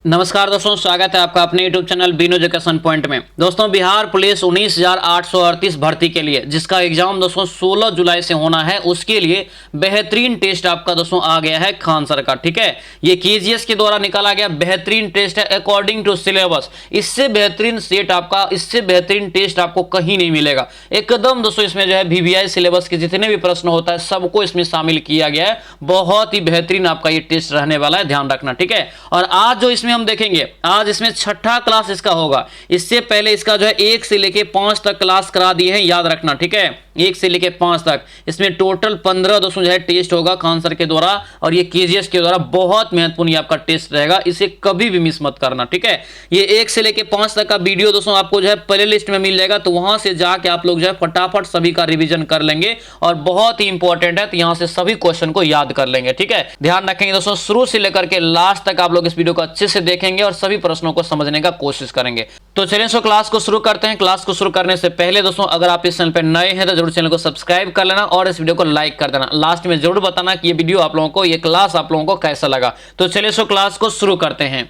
नमस्कार दोस्तों, स्वागत है आपका अपने YouTube channel Bino education point में। दोस्तों, बिहार पुलिस 19,838 भर्ती के लिए जिसका एग्जाम दोस्तों 16 जुलाई से होना है, उसके लिए बेहतरीन टेस्ट आपका दोस्तों आ गया है खान सर का। ठीक है, ये KGS के द्वारा निकाला गया बेहतरीन टेस्ट है अकॉर्डिंग टू सिलेबस। इससे बेहतरीन सेट आपका, इससे बेहतरीन टेस्ट आपको कहीं नहीं मिलेगा एकदम दोस्तों। इसमें जो है VVI सिलेबस के जितने भी प्रश्न होता है सबको इसमें शामिल किया गया है। बहुत ही बेहतरीन आपका ये टेस्ट रहने वाला है, ध्यान रखना। ठीक है, और आज जो इसमें हम देखेंगे, आज इसमें छठा क्लास इसका होगा। इससे पहले इसका जो है 1 से लेके 5 तक क्लास करा दिए हैं, याद रखना। ठीक है, 1 से लेके 5 तक इसमें टोटल 15 दोस्तों जो है टेस्ट होगा खान सर के द्वारा, और ये KGS के द्वारा बहुत महत्वपूर्ण आपका टेस्ट रहेगा, इसे कभी भी मिस मत करना। ठीक है, ये 1 से लेके 5 तक का वीडियो दोस्तों आपको जो है प्ले लिस्ट में मिल जाएगा, तो वहां से जाके आप लोग जो है फटाफट सभी का रिवीजन कर लेंगे, और बहुत ही इंपॉर्टेंट है, तो यहां से सभी क्वेश्चन को याद कर लेंगे। ठीक है, ध्यान रखेंगे दोस्तों, शुरू से लेकर के लास्ट तक आप लोग इस वीडियो को अच्छे से देखेंगे और सभी प्रश्नों को समझने का कोशिश करेंगे। तो चलिए सो क्लास को शुरू करते हैं। क्लास को शुरू करने से पहले दोस्तों, अगर आप इस चैनल पर नए हैं तो जरूर चैनल को सब्सक्राइब कर लेना और इस वीडियो को लाइक कर देना। लास्ट में जरूर बताना कि ये वीडियो आप लोगों को, ये क्लास आप लोगों को कैसा लगा। तो चलिए सो क्लास को शुरू करते हैं।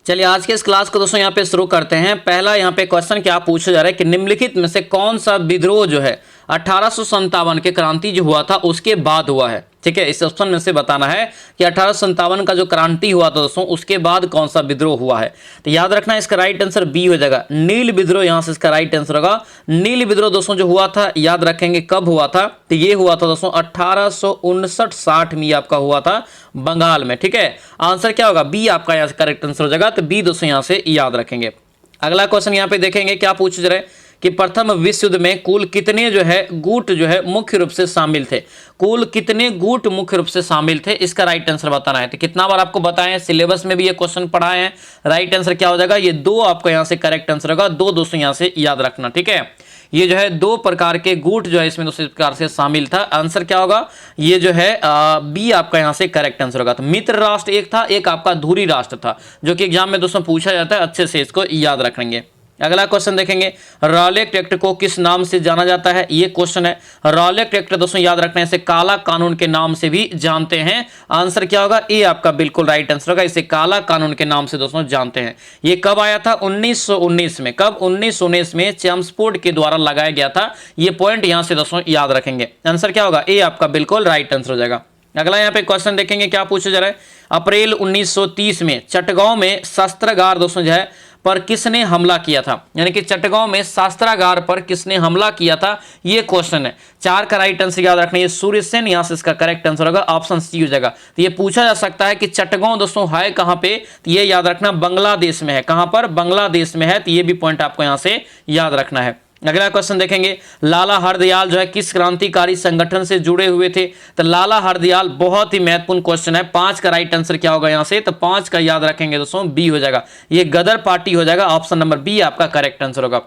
चलिए आज के इस क्लास को दोस्तों यहाँ पे शुरू करते हैं। पहला यहाँ पे क्वेश्चन क्या पूछा जा रहा है कि निम्नलिखित में से कौन सा विद्रोह जो है 1857 के क्रांति जो हुआ था उसके बाद हुआ है। ठीक है, इस ऑप्शन में से बताना है कि 1857 का जो क्रांति हुआ था दोस्तों उसके बाद कौन सा विद्रोह हुआ है। तो याद रखना इसका राइट आंसर बी हो जाएगा, नील विद्रोह। यहां से इसका राइट आंसर होगा नील विद्रोह। दोस्तों जो हुआ था, याद रखेंगे कब हुआ था, तो ये हुआ था दोस्तों 1859-60 में आपका हुआ था बंगाल में। ठीक है, आंसर क्या होगा, बी आपका यहाँ से करेक्ट आंसर हो जाएगा, तो बी दोस्तों यहाँ से याद रखेंगे। अगला क्वेश्चन यहाँ पे देखेंगे क्या पूछ रहे कि प्रथम विश्व युद्ध में कुल कितने जो है गुट जो है मुख्य रूप से शामिल थे। कुल कितने गुट मुख्य रूप से शामिल थे, इसका राइट आंसर बताना है। तो कितना बार आपको बताएं, सिलेबस में भी ये क्वेश्चन पढ़ाए हैं। राइट आंसर क्या हो जाएगा, ये 2 आपका यहाँ से करेक्ट आंसर होगा। 2 दोस्तों यहाँ से याद रखना। ठीक है, ये जो है 2 प्रकार के गुट जो है इसमें दोस्तों इस प्रकार से शामिल था। आंसर क्या होगा, ये जो है बी आपका यहाँ से करेक्ट आंसर होगा। तो मित्र राष्ट्र एक था, एक आपका धुरी राष्ट्र था, जो कि एग्जाम में दोस्तों पूछा जाता है, अच्छे से इसको याद रखेंगे। अगला क्वेश्चन देखेंगे, रॉलेट एक्ट को किस नाम से जाना जाता है, ये क्वेश्चन है। रॉलेट एक्ट दोस्तों याद रखना है, इसे काला कानून के नाम से भी जानते हैं। आंसर क्या होगा, ए आपका बिल्कुल राइट आंसर होगा, इसे काला कानून के नाम से दोस्तों जानते हैं। ये कब आया था, 1919 में। कब, 1919 में चेम्सफोर्ड के द्वारा लगाया गया था। ये पॉइंट यहां से दोस्तों याद रखेंगे। आंसर क्या होगा, ए आपका बिल्कुल राइट आंसर हो जाएगा। अगला यहाँ पे क्वेश्चन देखेंगे क्या पूछा जा रहा है, अप्रैल 1930 में चटगांव में शस्त्रागार दोस्तों जो है पर किसने हमला किया था, यानी कि चटगांव में शस्त्रागार पर किसने हमला किया था, ये क्वेश्चन है। 4 का राइट आंसर याद रखना, ये सूर्य सेन, यहां से इसका करेक्ट आंसर होगा, ऑप्शन सी हो जाएगा। तो ये पूछा जा सकता है कि चटगांव दोस्तों है कहां पे, तो ये याद रखना बांग्लादेश में है। कहां पर, बांग्लादेश में है, तो ये भी पॉइंट आपको यहां से याद रखना है। अगला क्वेश्चन देखेंगे, लाला हरदयाल जो है किस क्रांतिकारी संगठन से जुड़े हुए थे। तो लाला हरदयाल बहुत ही महत्वपूर्ण क्वेश्चन है। 5 का राइट आंसर क्या होगा यहां से, तो 5 का याद रखेंगे दोस्तों बी हो जाएगा, ये गदर पार्टी हो जाएगा। ऑप्शन नंबर बी आपका करेक्ट आंसर होगा।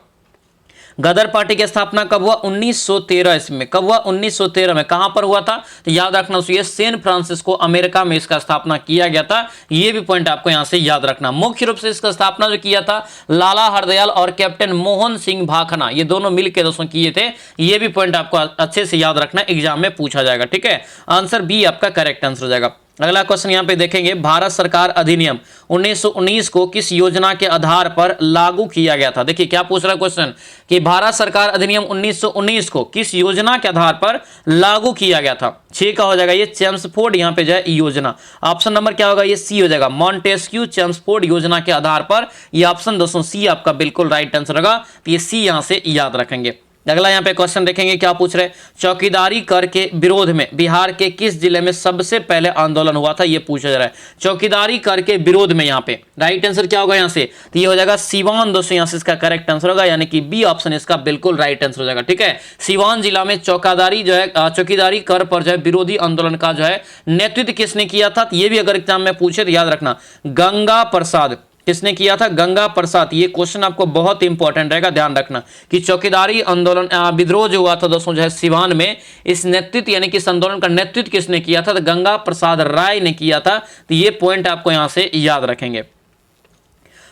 गदर पार्टी की स्थापना कब हुआ, 1913 ईस्वी में। कब हुआ, 1913 में। कहां पर हुआ था, तो याद रखना ये सैन फ्रांसिस्को अमेरिका में इसका स्थापना किया गया था। ये भी पॉइंट आपको यहां से याद रखना। मुख्य रूप से इसका स्थापना जो किया था लाला हरदयाल और कैप्टन मोहन सिंह भाखना, ये दोनों मिलकर दोस्तों किए थे। ये भी पॉइंट आपको अच्छे से याद रखना, एग्जाम में पूछा जाएगा। ठीक है, आंसर बी आपका करेक्ट आंसर हो जाएगा। अगला क्वेश्चन यहाँ पे देखेंगे, भारत सरकार अधिनियम 1919 को किस योजना के आधार पर लागू किया गया था। देखिए क्या पूछ रहा है क्वेश्चन कि भारत सरकार अधिनियम 1919 को किस योजना के आधार पर लागू किया गया था। 6 का हो जाएगा ये चेम्सफोर्ड यहाँ पे जाए योजना। ऑप्शन नंबर क्या होगा, ये सी हो जाएगा, मॉन्टेस्क्यू चेम्सफोर्ड योजना के आधार पर। ये ऑप्शन दोस्तों सी आपका बिल्कुल राइट आंसर होगा, तो ये सी यहाँ से याद रखेंगे। अगला यहाँ पे क्वेश्चन देखेंगे क्या पूछ रहे, चौकीदारी कर के विरोध में बिहार के किस जिले में सबसे पहले आंदोलन हुआ था, ये पूछा जा रहा है। चौकीदारी कर के विरोध में यहाँ पे राइट आंसर क्या होगा यहाँ से, तो ये हो जाएगा सीवान दोस्तों, यहाँ से इसका करेक्ट आंसर होगा, यानी कि बी ऑप्शन इसका बिल्कुल राइट आंसर हो जाएगा। ठीक है, सीवान जिला में चौकीदारी जो है, चौकीदारी कर पर जो है विरोधी आंदोलन का जो है नेतृत्व किसने किया था, तो ये भी अगर एग्जाम में पूछे तो याद रखना गंगा प्रसाद। किसने किया था, गंगा प्रसाद। ये क्वेश्चन आपको बहुत इंपॉर्टेंट रहेगा, ध्यान रखना कि चौकीदारी आंदोलन विद्रोह जो हुआ था दोस्तों जो है सिवान में, इस नेतृत्व यानी कि इस आंदोलन का नेतृत्व किसने किया था, तो गंगा प्रसाद राय ने किया था। तो ये पॉइंट आपको यहां से याद रखेंगे।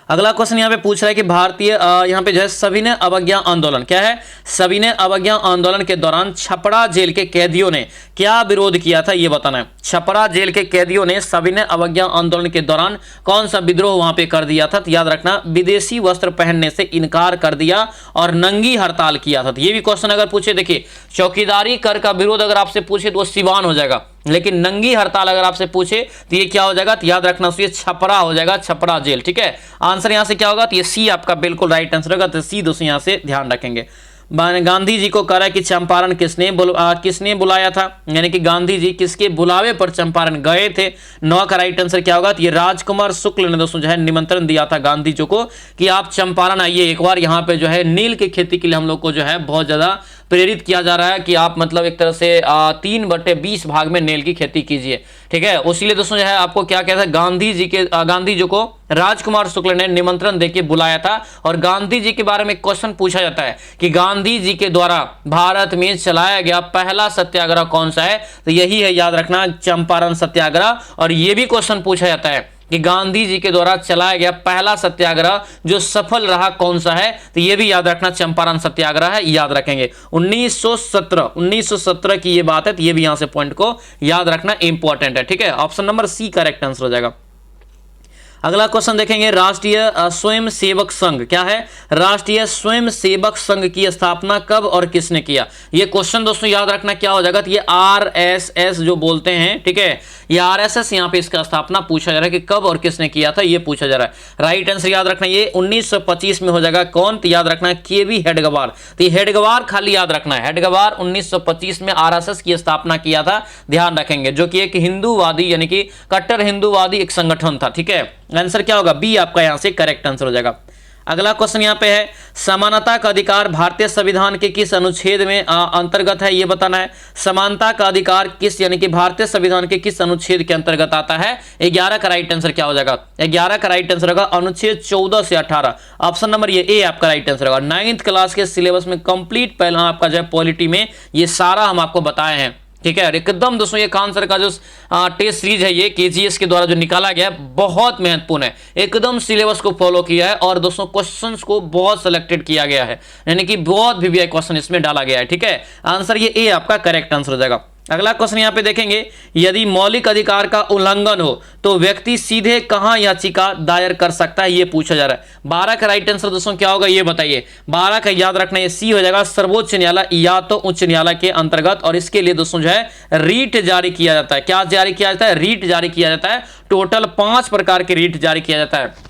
अगला क्वेश्चन यहाँ पे पूछ रहा है कि भारतीय यहाँ पे जो है सविनय अवज्ञा आंदोलन, क्या है, सविनय अवज्ञा आंदोलन के दौरान छपरा जेल के कैदियों ने क्या विरोध किया था, ये बताना है। छपरा जेल के कैदियों ने सविनय अवज्ञा आंदोलन के दौरान कौन सा विद्रोह वहां पे कर दिया था, तो याद रखना विदेशी वस्त्र पहनने से इनकार कर दिया और नंगी हड़ताल किया था। तो ये भी क्वेश्चन अगर पूछे, देखिए चौकीदारी कर का विरोध अगर आपसे पूछे तो वो सिवान हो जाएगा, लेकिन नंगी हड़ताल अगर आपसे पूछे तो ये क्या हो जाएगा, तो याद रखना ये छपरा हो जाएगा, छपरा जेल। ठीक है, आंसर यहां से क्या होगा, तो ये सी आपका बिल्कुल राइट आंसर होगा। तो सी दोस्तों यहां से ध्यान रखेंगे। गांधी जी को कह रहा है कि चंपारण किसने बुलाया था, यानी कि गांधी जी किसके बुलावे पर चंपारण गए थे। 9 का राइट आंसर क्या होगा, तो ये राजकुमार शुक्ल ने दोस्तों जो है निमंत्रण दिया था गांधी जी को कि आप चंपारण आइए एक बार, यहाँ पे जो है नील की खेती के लिए हम लोग को जो है बहुत ज्यादा प्रेरित किया जा रहा है कि आप मतलब एक तरह से 3/20 भाग में नील की खेती कीजिए। ठीक है, उसीलिए दोस्तों जो है आपको क्या कहता है, गांधी जी को राजकुमार शुक्ल ने निमंत्रण देके बुलाया था। और गांधी जी के बारे में क्वेश्चन पूछा जाता है कि गांधी जी के द्वारा भारत में चलाया गया पहला सत्याग्रह कौन सा है, तो यही है, याद रखना, चंपारण सत्याग्रह। और यह भी क्वेश्चन पूछा जाता है कि गांधी जी के द्वारा चलाया गया पहला सत्याग्रह जो सफल रहा कौन सा है, तो यह भी याद रखना चंपारण सत्याग्रह है, याद रखेंगे। 1917 की ये बात है, तो ये भी यहां से पॉइंट को याद रखना इंपॉर्टेंट है। ठीक है, option number C correct answer हो जाएगा। अगला क्वेश्चन देखेंगे, राष्ट्रीय स्वयं सेवक संघ, क्या है, राष्ट्रीय स्वयं सेवक संघ की स्थापना कब और किसने किया। ये क्वेश्चन दोस्तों याद रखना क्या हो जाएगा, तो ये आरएसएस जो बोलते हैं, ठीक है, ये आरएसएस यहाँ पे इसका स्थापना पूछा जा रहा है कि कब और किसने किया था, ये पूछा जा रहा है। राइट आंसर याद रखना ये 1925 में हो जाएगा। कौन, तो याद रखना केवी हेडगेवार। तो ये हेडगेवार खाली याद रखना है, हेडगेवार 1925 में आरएसएस की स्थापना किया था, ध्यान रखेंगे, जो कि एक हिंदूवादी यानी कि कट्टर हिंदूवादी एक संगठन था। ठीक है, आंसर क्या होगा, बी आपका यहां से करेक्ट आंसर हो जाएगा। अगला क्वेश्चन यहां पे है, समानता का अधिकार भारतीय संविधान के किस अनुच्छेद में अंतर्गत है, यह बताना है। समानता का अधिकार किस यानी कि भारतीय संविधान के किस अनुच्छेद के अंतर्गत आता है। 11 का राइट आंसर क्या हो जाएगा, 11 का राइट आंसर होगा अनुच्छेद 14 से 18। ऑप्शन नंबर ये ए आपका राइट आंसर होगा। 9th क्लास के सिलेबस में कंप्लीट पहला आपका जो है पॉलिटी में ये सारा हम आपको बताए हैं। ठीक है, और एकदम दोस्तों ये खान सर का जो टेस्ट सीरीज है ये केजीएस के द्वारा जो निकाला गया है बहुत महत्वपूर्ण है, एकदम सिलेबस को फॉलो किया है और दोस्तों क्वेश्चंस को बहुत सिलेक्टेड किया गया है, यानी कि बहुत वीवीआई क्वेश्चन इसमें डाला गया है। ठीक है, आंसर ये ए आपका करेक्ट आंसर हो जाएगा। अगला क्वेश्चन यहां पे देखेंगे, यदि मौलिक अधिकार का उल्लंघन हो तो व्यक्ति सीधे कहां याचिका दायर कर सकता है, ये पूछा जा रहा है। 12 का राइट आंसर दोस्तों क्या होगा, ये बताइए। 12 का याद रखना ये सी हो जाएगा, सर्वोच्च न्यायालय या तो उच्च न्यायालय के अंतर्गत। और इसके लिए दोस्तों जो है रीट जारी किया जाता है। क्या जारी किया जाता है, रीट जारी किया जाता है। टोटल 5 प्रकार के रीट जारी किया जाता है।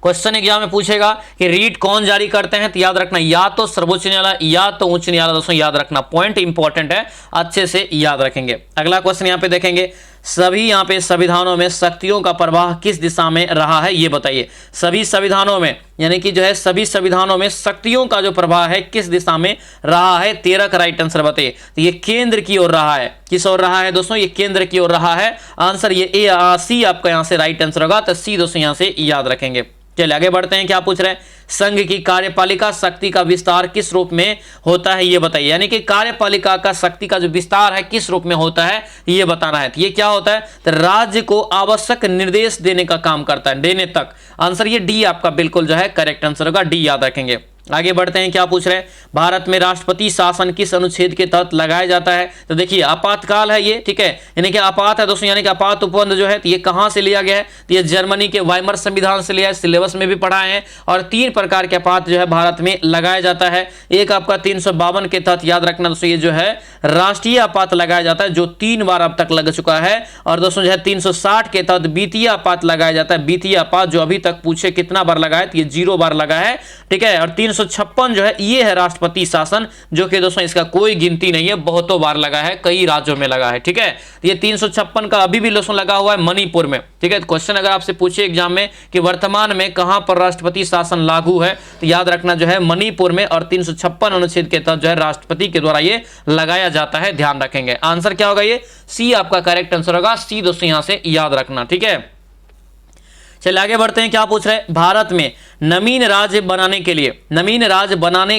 क्वेश्चन एग्जाम में पूछेगा कि रीट कौन जारी करते हैं, तो याद रखना या तो सर्वोच्च न्यायालय या तो उच्च न्यायालय। दोस्तों याद रखना, पॉइंट इंपॉर्टेंट है, अच्छे से याद रखेंगे। अगला क्वेश्चन यहां पे देखेंगे, सभी यहां पे संविधानों में शक्तियों का प्रवाह किस दिशा में रहा है, ये बताइए। सभी संविधानों में यानी कि जो है सभी संविधानों में शक्तियों का जो प्रवाह है किस दिशा में रहा है। 13 का राइट आंसर बताइए। तो ये केंद्र की ओर रहा है। किस ओर रहा है दोस्तों, ये केंद्र की ओर रहा है। आंसर ये सी आपका यहां से राइट आंसर होगा। तो सी दोस्तों यहां से याद रखेंगे। चलिए आगे बढ़ते हैं, क्या पूछ रहे हैं, संघ की कार्यपालिका शक्ति का विस्तार किस रूप में होता है, ये बताइए। यानी कि कार्यपालिका का शक्ति का जो विस्तार है किस रूप में होता है, ये बताना है। तो ये क्या होता है, तो राज्य को आवश्यक निर्देश देने का काम करता है, देने तक। आंसर ये डी आपका बिल्कुल जो है करेक्ट आंसर होगा, डी याद रखेंगे। आगे बढ़ते हैं, क्या पूछ रहे हैं, भारत में राष्ट्रपति शासन किस अनुच्छेद के तहत लगाया जाता है। तो देखिए आपातकाल है ये, ठीक है, यानी कि आपात है दोस्तों, यानी कि आपात उपबंध जो है तो ये कहां से लिया गया है, तो ये जर्मनी के वाइमर संविधान से लिया है, सिलेबस में भी पढ़ाए हैं। और 3 प्रकार के आपात जो है भारत में लगाया जाता है। एक आपका 352 के तहत याद रखना दोस्तों, ये जो है राष्ट्रीय आपात लगाया जाता है जो 3 बार अब तक लग चुका है। और दोस्तों जो है 360 के तहत वित्तीय आपात लगाया जाता है। वित्तीय आपात जो अभी तक पूछे कितना बार लगा है, तो ये 0 बार लगा है, ठीक है। और 356 जो है ये है राष्ट्रपति शासन, जो कि दोस्तों इसका कोई गिनती नहीं है, बहुतों बार लगा है, कई राज्यों में लगा है, ठीक है। ये 356 का अभी भी दोस्तों लगा हुआ है मणिपुर में, ठीक है। क्वेश्चन अगर आपसे पूछे एग्जाम में कि वर्तमान में कहां पर राष्ट्रपति शासन लागू है, तो याद रखना जो है मणिपुर में। और 356 अनुच्छेद के तहत जो है राष्ट्रपति के द्वारा ये लगाया जाता है, ध्यान रखेंगे। आंसर क्या होगा, ये सी आपका करेक्ट आंसर होगा, सी दोस्तों यहां से याद रखना, ठीक है। चलिए आगे बढ़ते हैं, क्या पूछ रहे हैं, भारत में नवीन राज्य बनाने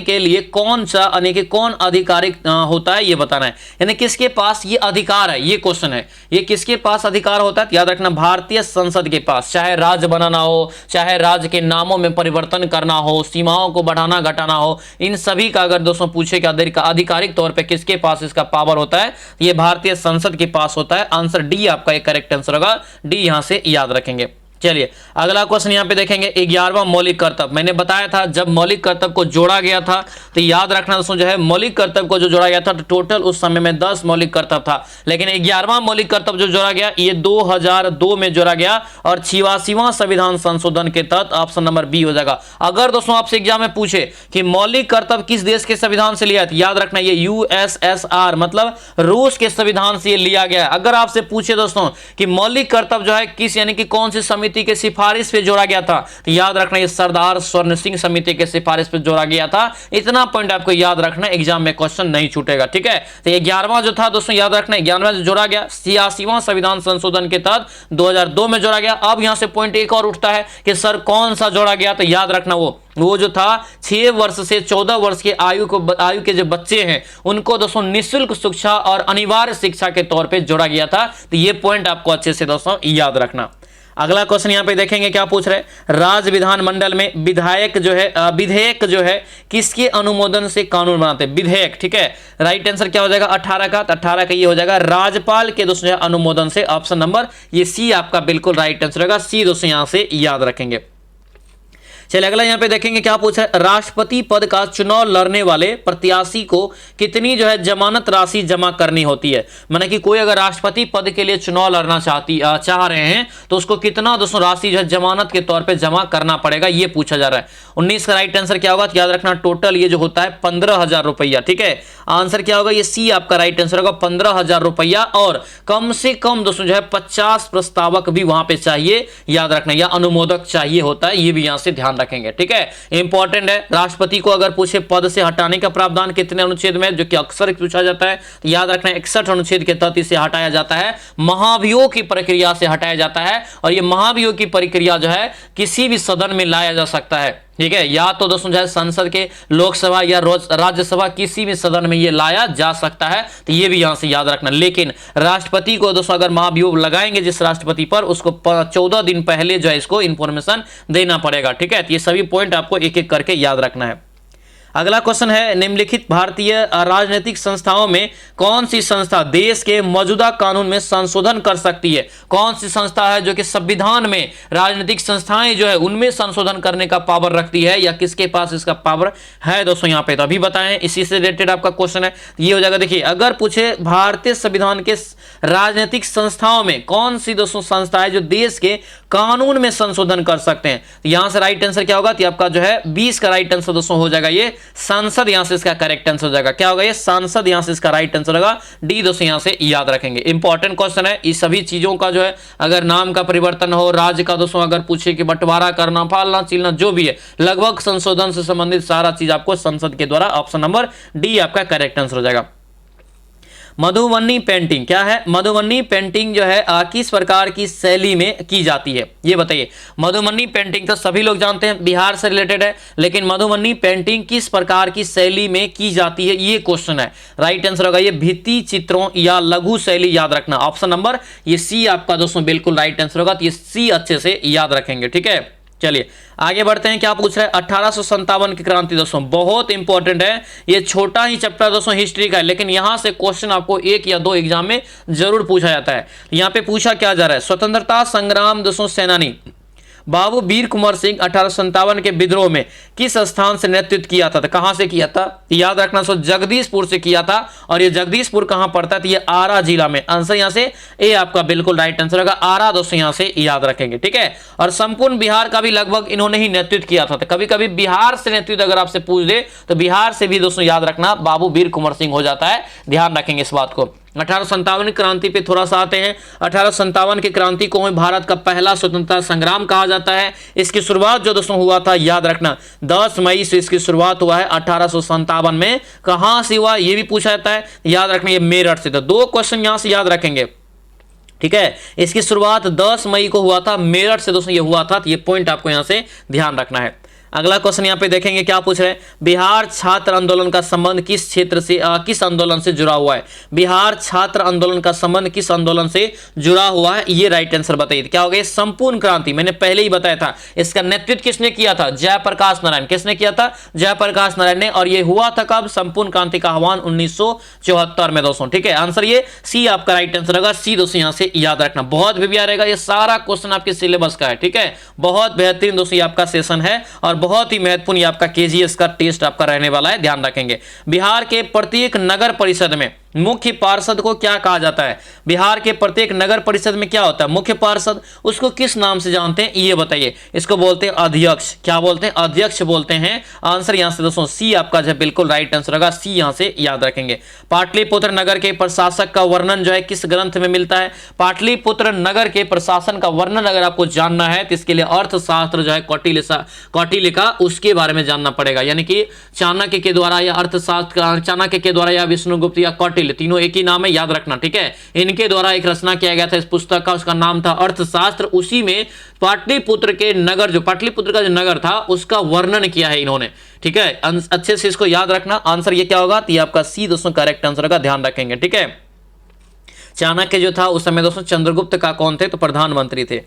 के लिए कौन सा यानी कि कौन आधिकारिक होता है ये बताना है, यानी किसके पास ये अधिकार है, ये क्वेश्चन है। ये किसके पास अधिकार होता है, याद रखना भारतीय संसद के पास। चाहे राज्य बनाना हो, चाहे राज्य के नामों में परिवर्तन करना हो, सीमाओं को बढ़ाना घटाना हो, इन सभी का अगर दोस्तों पूछे कि आधिकारिक तौर पे किसके पास इसका पावर होता है, ये भारतीय संसद के पास होता है। आंसर डी आपका एक करेक्ट आंसर होगा, डी यहां से याद रखेंगे। चलिए अगला क्वेश्चन यहां पे देखेंगे 11वां मौलिक कर्तव्य। मैंने बताया था जब मौलिक कर्तव्य को जोड़ा गया था तो याद रखना दोस्तों जो है मौलिक कर्तव्य को जो जोड़ा गया था तो टोटल उस समय में 10 मौलिक कर्तव्य था, लेकिन 11वां मौलिक कर्तव्य जो जोड़ा गया ये 2002 में जोड़ा गया और 86वां संविधान संशोधन के तहत ऑप्शन नंबर बी हो जाएगा। अगर दोस्तों आपसे एग्जाम में पूछे कि मौलिक कर्तव्य किस देश के संविधान से लिया है, याद रखना ये यूएसएसआर मतलब रूस के संविधान से लिया गया है। अगर आपसे पूछे दोस्तों कि मौलिक कर्तव्य जो है किस यानी कि कौन सी समिति के सिफारिश पे जोड़ा गया था, तो याद रखना ये सरदार स्वर्ण सिंह समिति के सिफारिश पे जोड़ा गया था। इतना पॉइंट आपको याद रखना, एग्जाम में क्वेश्चन नहीं छूटेगा, ठीक है। तो 11वां जो था दोस्तों याद रखना 11वां जो जोड़ा गया 86वां संविधान संशोधन के तहत 2002 में जोड़ा गया। अब यहां से पॉइंट एक और उठता है कि सर कौन सा जोड़ा गया, तो याद रखना वो जो था 6 वर्ष से 14 वर्ष के आयु के जो बच्चे हैं उनको दोस्तों निःशुल्क शिक्षा और अनिवार्य शिक्षा के तौर पे जोड़ा गया था। तो ये पॉइंट आपको अच्छे से दोस्तों याद रखना। अगला क्वेश्चन यहां पे देखेंगे क्या पूछ रहे हैं, राज्य विधानमंडल में विधेयक जो है किसके अनुमोदन से कानून बनाते हैं, विधेयक, ठीक है। राइट आंसर क्या हो जाएगा 18 का, तो 18 का ये हो जाएगा राज्यपाल के दोस्तों अनुमोदन से। ऑप्शन नंबर ये सी आपका बिल्कुल राइट आंसर होगा, सी दोस्तों यहां से याद रखेंगे। चलिए अगला यहां पे देखेंगे क्या पूछा है, राष्ट्रपति पद का चुनाव लड़ने वाले प्रत्याशी को कितनी जो है जमानत राशि जमा करनी होती है। माने कि कोई अगर राष्ट्रपति पद के लिए चुनाव लड़ना चाह रहे हैं तो उसको कितना दोस्तों राशि जो है जमानत के तौर पे जमा करना पड़ेगा, ये पूछा जा रहा है। 19 का राइट आंसर क्या होगा, तो याद रखना टोटल ये जो होता है 15,000 रुपया, ठीक है। आंसर क्या होगा, ये सी आपका राइट आंसर होगा 15,000 रुपया, और कम से कम दोस्तों जो है 50 प्रस्तावक भी वहां पे चाहिए, याद रखना, या अनुमोदक चाहिए होता है, ये भी यहां से ध्यान रखेंगे, ठीक है। इंपॉर्टेंट है, राष्ट्रपति को अगर पूछे पद से हटाने का प्रावधान कितने अनुच्छेद में, जो कि अक्सर पूछा जाता है, तो याद रखना 61 अनुच्छेद के तहत इसे हटाया जाता है, महाभियोग की प्रक्रिया से हटाया जाता है। और ये महाभियोग की प्रक्रिया जो है किसी भी सदन में लाया जा सकता है, ठीक है, या तो दोस्तों जो है संसद के लोकसभा या राज्यसभा किसी भी सदन में ये लाया जा सकता है, तो ये भी यहां से याद रखना। लेकिन राष्ट्रपति को दोस्तों अगर महाभियोग लगाएंगे जिस राष्ट्रपति पर, उसको 14 दिन पहले जो है इसको इंफॉर्मेशन देना पड़ेगा, ठीक है। तो ये सभी पॉइंट आपको एक एक करके याद रखना है। अगला क्वेश्चन है, निम्नलिखित भारतीय राजनीतिक संस्थाओं में कौन सी संस्था देश के मौजूदा कानून में संशोधन कर सकती है। कौन सी संस्था है जो कि संविधान में राजनीतिक संस्थाएं जो है उनमें संशोधन करने का पावर रखती है, या किसके पास इसका पावर है दोस्तों यहाँ पे, तो अभी बताएं, इसी से रिलेटेड आपका क्वेश्चन है। ये हो जाएगा, देखिए अगर पूछे भारतीय संविधान के राजनीतिक संस्थाओं में कौन सी दोस्तों संस्था है जो देश के कानून में संशोधन कर सकते हैं, तो यहां से राइट आंसर क्या होगा, तो आपका जो है 20 का राइट आंसर दोस्तों हो जाएगा ये सांसद, यहां से इसका करेक्ट आंसर हो जाएगा, क्या होगा ये सांसद, यहां से इसका राइट आंसर होगा डी दोस्तों, यहां से याद रखेंगे। इंपॉर्टेंट क्वेश्चन है, इस सभी चीजों का जो है अगर नाम का परिवर्तन हो, राज्य का दोस्तों अगर पूछे कि बंटवारा करना, फालना चिलना जो भी है, लगभग संशोधन से संबंधित सारा चीज आपको संसद के द्वारा, ऑप्शन नंबर डी आपका करेक्ट आंसर हो जाएगा। मधुबनी पेंटिंग क्या है, मधुबनी पेंटिंग जो है किस प्रकार की शैली में की जाती है, ये बताइए। मधुबनी पेंटिंग तो सभी लोग जानते हैं बिहार से रिलेटेड है, लेकिन मधुबनी पेंटिंग किस प्रकार की शैली में की जाती है, ये क्वेश्चन है। राइट आंसर होगा ये भित्ति चित्रों या लघु शैली, याद रखना, ऑप्शन नंबर ये सी आपका दोस्तों बिल्कुल राइट आंसर होगा, तो ये सी अच्छे से याद रखेंगे, ठीक है। चलिए आगे बढ़ते हैं, क्या पूछ रहे हैं, 1857 की क्रांति दोस्तों बहुत इंपॉर्टेंट है, ये छोटा ही चैप्टर दोस्तों हिस्ट्री का है, लेकिन यहां से क्वेश्चन आपको 1 या 2 एग्जाम में जरूर पूछा जाता है। यहां पे पूछा क्या जा रहा है, स्वतंत्रता संग्राम दोस्तों सेनानी बाबू वीर कुंवर सिंह 1857 के विद्रोह में किस स्थान से नेतृत्व किया था, तो कहां से किया था, याद रखना, सो जगदीशपुर से किया था, और ये जगदीशपुर कहां पड़ता है, तो ये आरा जिला में। आंसर यहां से ए आपका बिल्कुल राइट आंसर होगा, आरा दोस्तों यहां से याद रखेंगे, ठीक है। और संपूर्ण बिहार का भी लगभग इन्होंने ही नेतृत्व किया था, तो कभी कभी बिहार से नेतृत्व अगर आपसे पूछ दे तो बिहार से भी दोस्तों याद रखना बाबू वीर कुंवर सिंह हो जाता है, ध्यान रखेंगे इस बात को। 1857 की क्रांति पे थोड़ा सा आते हैं। 1857 की क्रांति को भारत का पहला स्वतंत्रता संग्राम कहा जाता है। इसकी शुरुआत जो दोस्तों हुआ था, याद रखना 10 मई से इसकी शुरुआत हुआ है 1857 में। कहां से हुआ ये भी पूछा जाता है, याद रखना ये मेरठ से। तो 2 क्वेश्चन यहां से याद रखेंगे, ठीक है। इसकी शुरुआत 10 मई को हुआ था, मेरठ से दोस्तों ये हुआ था, तो ये पॉइंट आपको यहां से ध्यान रखना है। अगला क्वेश्चन यहाँ पे देखेंगे क्या पूछ रहे हैं, बिहार छात्र आंदोलन का संबंध किस क्षेत्र से किस आंदोलन से जुड़ा हुआ है। बिहार छात्र आंदोलन का संबंध किस आंदोलन से जुड़ा हुआ है, ये राइट आंसर बताइए। क्या हो गया, संपूर्ण क्रांति, मैंने पहले ही बताया था। इसका नेतृत्व किसने किया था, जयप्रकाश नारायण। किसने किया था, जयप्रकाश नारायण ने। और ये हुआ था कब, संपूर्ण क्रांति का आह्वान 1974 में दोस्तों। ठीक है, आंसर ये सी आपका राइट आंसर होगा। सी दोस्तों यहां से याद रखना, बहुत भी आ रहेगा। ये सारा क्वेश्चन आपके सिलेबस का है। ठीक है, बहुत बेहतरीन दोस्तों ये आपका सेशन है और बहुत ही महत्वपूर्ण ये आपका केजीएस का टेस्ट आपका रहने वाला है, ध्यान रखेंगे। बिहार के प्रत्येक नगर परिषद में मुख्य पार्षद को क्या कहा जाता है। बिहार के प्रत्येक नगर परिषद में क्या होता है, मुख्य पार्षद। उसको किस नाम से जानते हैं ये बताइए। इसको बोलते हैं अध्यक्ष। क्या बोलते हैं, अध्यक्ष बोलते हैं। आंसर यहां से दोस्तों सी आपका जो बिल्कुल राइट आंसर होगा, सी यहां से याद रखेंगे। पाटलिपुत्र नगर के प्रशासक का वर्णन जो है किस ग्रंथ में मिलता है। पाटलिपुत्र नगर के प्रशासन का वर्णन अगर आपको जानना है तो इसके लिए अर्थशास्त्र जो है कौटिल्य का, उसके बारे में जानना पड़ेगा। यानी कि चाणक्य के द्वारा या अर्थशास्त्र चाणक्य के द्वारा या विष्णुगुप्त या कौटिल्य, तीनों एक ही नाम है, याद रखना। ठीक है, इनके द्वारा एक रचना किया गया था इस पुस्तक का, उसका नाम था अर्थशास्त्र। उसी में पाटलिपुत्र के नगर, जो पाटलिपुत्र का जो नगर था उसका वर्णन किया है इन्होंने। ठीक है, अच्छे से इसको याद रखना। आंसर ये क्या होगा, तो ये आपका सी दोस्तों करेक्ट आंसर होगा, ध्यान रखेंगे। ठीक है, चाणक्य जो था उस समय दोस्तों चंद्रगुप्त का कौन थे, तो प्रधानमंत्री थे।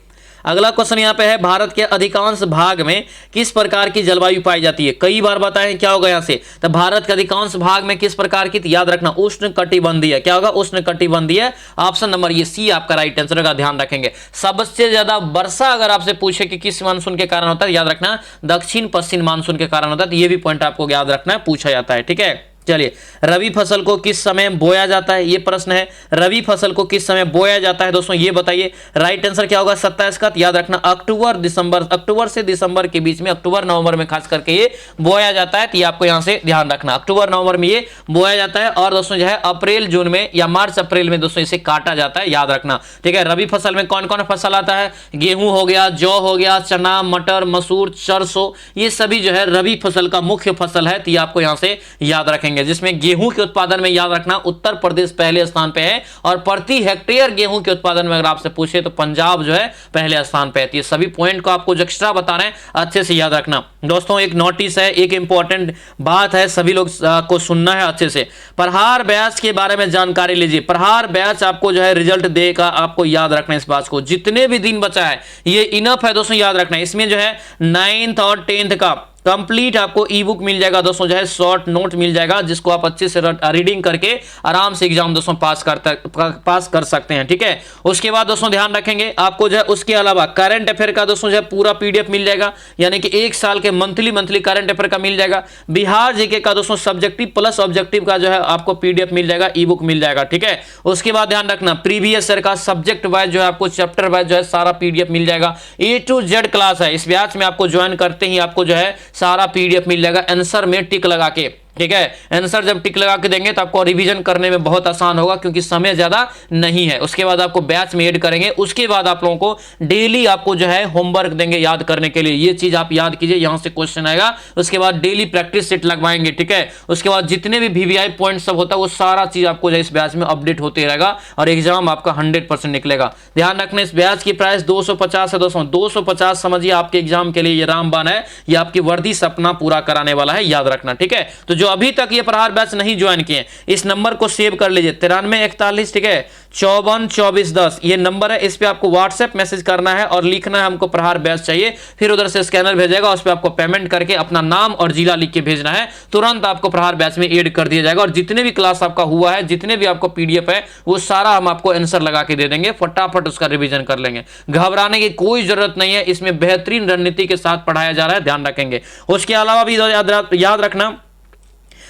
अगला क्वेश्चन यहाँ पे है, भारत के अधिकांश भाग में किस प्रकार की जलवायु पाई जाती है। कई बार बताएं क्या होगा यहाँ से, तो भारत के अधिकांश भाग में किस प्रकार की, याद रखना उष्ण कटिबंधीय। क्या होगा, उष्ण कटिबंधीय। ऑप्शन नंबर ये सी आपका राइट आंसर होगा, ध्यान रखेंगे। सबसे ज्यादा वर्षा अगर आपसे पूछे कि किस मानसून के कारण होता है, याद रखना दक्षिण पश्चिम मानसून के कारण होता है। ये भी पॉइंट आपको याद रखना है, पूछा जाता है। ठीक है, चलिए, रवि फसल को किस समय बोया जाता है, ये प्रश्न है। रवि फसल को किस समय बोया जाता है दोस्तों, ये बताइए। राइट आंसर क्या होगा, 27 का, याद रखना अक्टूबर से दिसंबर के बीच में, अक्टूबर नवंबर में खास करके ये बोया जाता है। तो ये आपको यहां से ध्यान रखना, अक्टूबर नवंबर में ये बोया जाता है। और दोस्तों जो है अप्रैल जून में या मार्च अप्रैल में दोस्तों इसे काटा जाता है, याद रखना। ठीक है, रवि फसल में कौन कौन फसल आता है, गेहूं हो गया, जौ हो गया, चना, मटर, मसूर, सरसों, ये सभी जो है रवि फसल का मुख्य फसल है। तो ये आपको यहां से याद रखेंगे, जिसमें गेहूं के उत्पादन में याद रखना उत्तर प्रदेश पहले स्थान पे है। और प्रति हेक्टेयर गेहूं के उत्पादन में अगर आपसे पूछे तो पंजाब जो है पहले स्थान पे है। ये सभी पॉइंट को आपको जो एक्स्ट्रा बता रहे हैं अच्छे से याद रखना दोस्तों। एक नोटिस है, एक इंपॉर्टेंट बात है, सभी लोग को सुनना है अच्छे से। प्रहार बैच के बारे में जानकारी लीजिए। प्रहार बैच आपको जो है रिजल्ट देगा, आपको याद रखना इस बात को। जितने भी दिन बचा है ये इनफ है दोस्तों, याद रखना। इसमें जो है 9th और 10th का कंप्लीट आपको ई बुक मिल जाएगा दोस्तों, जो है शॉर्ट नोट मिल जाएगा, जिसको आप अच्छे से रीडिंग करके आराम से एग्जाम दोस्तों पास कर सकते हैं। ठीक है, उसके बाद दोस्तों ध्यान रखेंगे आपको जो है उसके अलावा करंट अफेयर का दोस्तों जो है पूरा पीडीएफ मिल जाएगा, यानी कि एक साल के मंथली करंट अफेयर का मिल जाएगा। बिहार जीके का दोस्तों सब्जेक्टिव प्लस ऑब्जेक्टिव का जो है आपको पीडीएफ मिल जाएगा, ई बुक मिल जाएगा। ठीक है, उसके बाद ध्यान रखना प्रीवियस ईयर का सब्जेक्ट वाइज जो है आपको चैप्टर वाइज जो है सारा पीडीएफ मिल जाएगा। A to Z क्लास है, इस बैच में आपको ज्वाइन करते ही आपको जो है सारा पीडीएफ मिल जाएगा, आंसर में टिक लगा के। ठीक है, आंसर जब टिक लगा के देंगे तो आपको रिवीजन करने में बहुत आसान होगा, क्योंकि समय ज्यादा नहीं है। उसके बाद आपको बैच में ऐड करेंगे, उसके बाद आप लोगों को डेली आपको जो है होमवर्क देंगे याद करने के लिए। ये चीज आप याद कीजिए, यहां से क्वेश्चन आएगा। उसके बाद डेली प्रैक्टिस सेट लगवाएंगे। ठीक है, उसके बाद जितने भी वीवीआई पॉइंट सब होता है वो सारा चीज आपको जो इस बैच में अपडेट होते रहेगा और एग्जाम आपका 100% निकलेगा। ध्यान रखना, इस बैच की प्राइस 250 है दोस्तों, 250 समझिए आपके एग्जाम के लिए ये रामबाण है, ये आपकी वर्दी सपना पूरा कराने वाला है, याद रखना। ठीक है, तो जो अभी तक ये प्रहार बैच नहीं ज्वाइन किए इस नंबर को सेव कर लीजिए, 9341, ठीक है, 542410 ये नंबर है। इस पे आपको व्हाट्सएप मैसेज करना है और लिखना है हमको प्रहार बैच चाहिए, फिर उधर से स्कैनर भेजेगा, उस पे आपको पेमेंट करके अपना नाम और जिला लिख के भेजना है, तुरंत आपको प्रहार बैच में ऐड कर दिया जाएगा। और जितने भी क्लास आपका हुआ है, जितने भी आपको पीडीएफ है, वो सारा हम आपको आंसर लगा के दे देंगे, फटाफट उसका रिवीजन कर लेंगे। घबराने की कोई जरूरत नहीं है, इसमें बेहतरीन रणनीति के साथ पढ़ाया जा रहा है, ध्यान रखेंगे। उसके अलावा भी याद रखना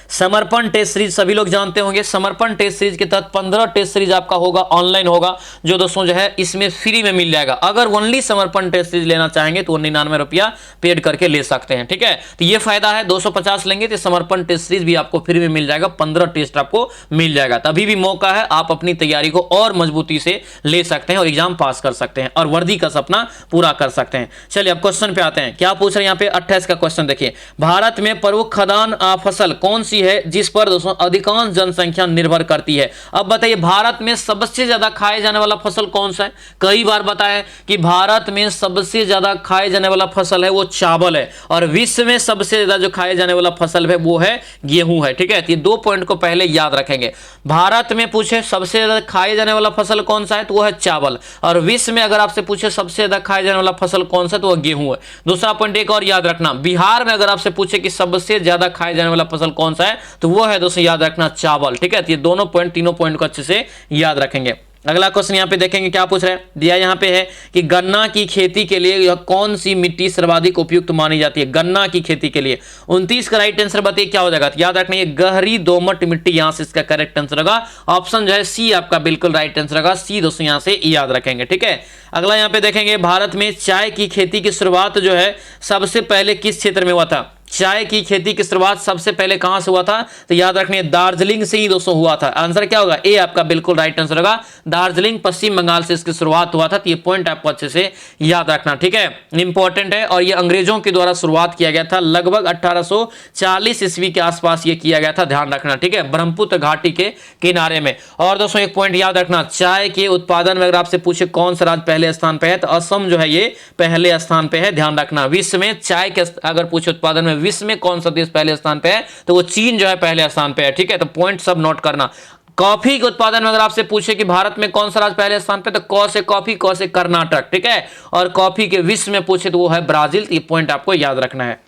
समर्पण टेस्ट सीरीज सभी लोग जानते होंगे। समर्पण टेस्ट सीरीज के तहत 15 टेस्ट सीरीज आपका होगा, ऑनलाइन होगा, जो दोस्तों जो है इसमें फ्री में मिल जाएगा। अगर ओनली समर्पण टेस्ट सीरीज लेना चाहेंगे तो 99 रुपया पेड करके ले सकते हैं। ठीक है, तो ये फायदा है, 250 लेंगे तो समर्पण टेस्ट सीरीज भी आपको फ्री में मिल जाएगा, 15 टेस्ट आपको मिल जाएगा। तभी भी मौका है, आप अपनी तैयारी को और मजबूती से ले सकते हैं और एग्जाम पास कर सकते हैं और वर्दी का सपना पूरा कर सकते हैं। चलिए अब क्वेश्चन पे आते हैं, क्या पूछ रहे हैं यहाँ पे 28 का क्वेश्चन देखिए। भारत में प्रमुख खदान फसल कौन सी सी है जिस पर दोस्तों अधिकांश जनसंख्या निर्भर करती है? अब बताइए भारत में सबसे ज्यादा खाए जाने वाला फसल कौन सा है? कई बार बताया कि भारत में सबसे ज्यादा खाए जाने वाला फसल है वो चावल है, और विश्व में सबसे ज्यादा जो खाए जाने वाला फसल है वो है गेहूं है। ठीक है, तो ये 2 पॉइंट को पहले याद रखेंगे। भारत में पूछे सबसे ज्यादा खाए जाने वाला फसल कौन सा है तो वो है चावल, और विश्व में अगर आपसे पूछे सबसे ज्यादा खाए जाने वाला फसल कौन सा है तो वो गेहूं है। दूसरा पॉइंट एक और याद रखना, बिहार में अगर आपसे पूछे कि सबसे ज्यादा खाए जाने वाला फसल कौन सा है तो वो है दोस्तों याद रखना चावल। ठीक है, तो ये दोनों पॉइंट तीनों पॉइंट को अच्छे से याद रखेंगे। अगला क्वेश्चन यहाँ पे देखेंगे क्या पूछ रहे हैं, दिया यहाँ पे है कि गन्ना की खेती के लिए कौन सी मिट्टी सर्वाधिक उपयुक्त मानी जाती है? गन्ना की खेती के लिए 29 का राइट आंसर बताइए क्या हो जाएगा? तो याद रखना ये गहरी दोमट मिट्टी यहां से इसका करेक्ट आंसर होगा। ऑप्शन जो है सी आपका बिल्कुल राइट आंसर होगा। सी दोस्तों यहां से याद रखेंगे। ठीक है, अगला यहाँ पे देखेंगे भारत में चाय की खेती की शुरुआत जो है सबसे पहले किस क्षेत्र में हुआ था? चाय की खेती की शुरुआत सबसे पहले कहां से हुआ था? तो याद रखना दार्जिलिंग से ही दोस्तों हुआ था। आंसर क्या होगा? ए आपका बिल्कुल राइट आंसर होगा। दार्जिलिंग पश्चिम बंगाल से इसकी शुरुआत हुआ था। तो ये पॉइंट आपको अच्छे से याद रखना। ठीक है, इंपॉर्टेंट है, और ये अंग्रेजों के द्वारा शुरुआत किया गया था। लगभग 1840 ईस्वी के आसपास ये किया गया था, ध्यान रखना। ठीक है, ब्रह्मपुत्र घाटी के किनारे में। और दोस्तों एक पॉइंट याद रखना, चाय के उत्पादन में अगर आपसे पूछे कौन सा राज्य पहले स्थान पे है तो असम जो है ये पहले स्थान पे है, ध्यान रखना। विश्व में चाय के अगर पूछे उत्पादन में विश्व में कौन सा देश पहले स्थान पे है तो वो चीन जो है पहले स्थान पे है। ठीक है, तो पॉइंट सब नोट करना। कॉफी के उत्पादन में अगर आपसे पूछे कि भारत में कौन सा राज्य पहले स्थान पे तो क से कॉफी, क से कर्नाटक। ठीक है, और कॉफी के विश्व में पूछे तो वो है ब्राजील। ये पॉइंट आपको याद रखना है।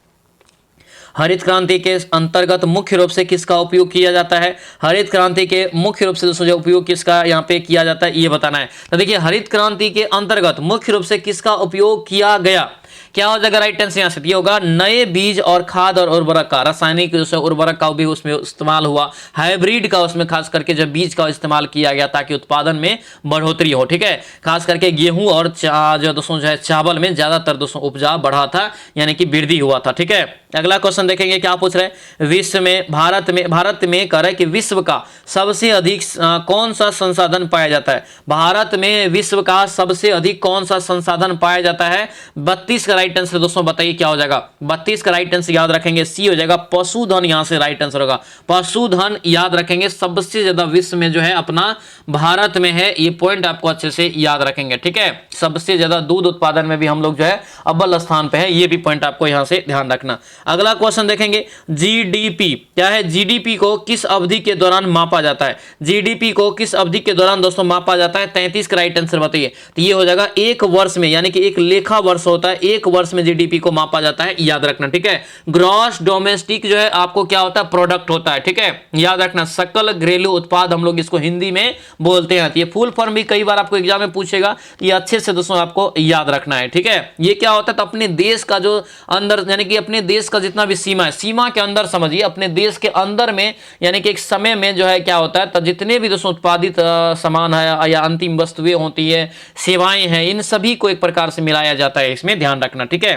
हरित क्रांति के अंतर्गत मुख्य रूप से किसका उपयोग किया जाता है? हरित क्रांति के मुख्य रूप से दोस्तों जो उपयोग किसका यहाँ पे किया जाता है ये बताना है। तो देखिए हरित क्रांति के अंतर्गत मुख्य रूप से किसका उपयोग किया गया? क्या हो जाएगा राइट आंसर? यहाँ से दिया होगा नए बीज और खाद और उर्वरक का, रासायनिक उर्वरक का भी उसमें इस्तेमाल हुआ, हाइब्रिड का उसमें खास करके जब बीज का इस्तेमाल किया गया ताकि उत्पादन में बढ़ोतरी हो। ठीक है, खास करके गेहूं और जो दोस्तों जो है चावल में ज्यादातर दोस्तों उपजा बढ़ा था, यानी कि वृद्धि हुआ था। ठीक है, अगला क्वेश्चन देखेंगे क्या पूछ रहे हैं। विश्व में भारत में कह रहे कि विश्व का सबसे अधिक कौन सा संसाधन पाया जाता है? भारत में विश्व का सबसे अधिक कौन सा संसाधन पाया जाता है? 32 का राइट आंसर दोस्तों बताइए क्या हो जाएगा? 32 का राइट आंसर याद रखेंगे सी हो जाएगा पशुधन। यहां से राइट आंसर होगा पशुधन। याद रखेंगे सबसे ज्यादा विश्व में जो है अपना भारत में है, ये पॉइंट आपको अच्छे से याद रखेंगे। ठीक है, सबसे ज्यादा दूध उत्पादन में भी हम लोग जो है अव्वल स्थान पे है, ये भी पॉइंट आपको यहां से ध्यान रखना। अगला क्वेश्चन देखेंगे जीडीपी क्या है? जीडीपी को किस अवधि के दौरान मापा जाता है? जीडीपी को किस अवधि के दौरान दोस्तों मापा जाता है? 33 का राइट आंसर बताइए। तो ये हो जाएगा एक वर्ष में, यानी कि एक लेखा वर्ष होता है, एक वर्ष में जीडीपी को मापा जाता है, याद रखना। ठीक है, ग्रॉस डोमेस्टिक जो है आपको क्या होता है? प्रोडक्ट होता है। ठीक है, याद रखना सकल घरेलू उत्पाद हम लोग इसको हिंदी में बोलते हैं। ये फुल फॉर्म भी कई बार आपको एग्जाम में पूछेगा, ये अच्छे से दोस्तों आपको याद रखना है। ठीक है, ये क्या होता है? तो अपने देश का जो अंदर, यानी कि अपने देश का जितना भी सीमा है, सीमा के अंदर समझिए, अपने देश के अंदर में यानी कि एक समय में जो है क्या होता है तो जितने भी दोस्तों उत्पादित सामान है या अंतिम वस्तुएं होती है, सेवाएं हैं, इन सभी को एक प्रकार से मिलाया जाता है, इसमें ध्यान रखना। ठीक है,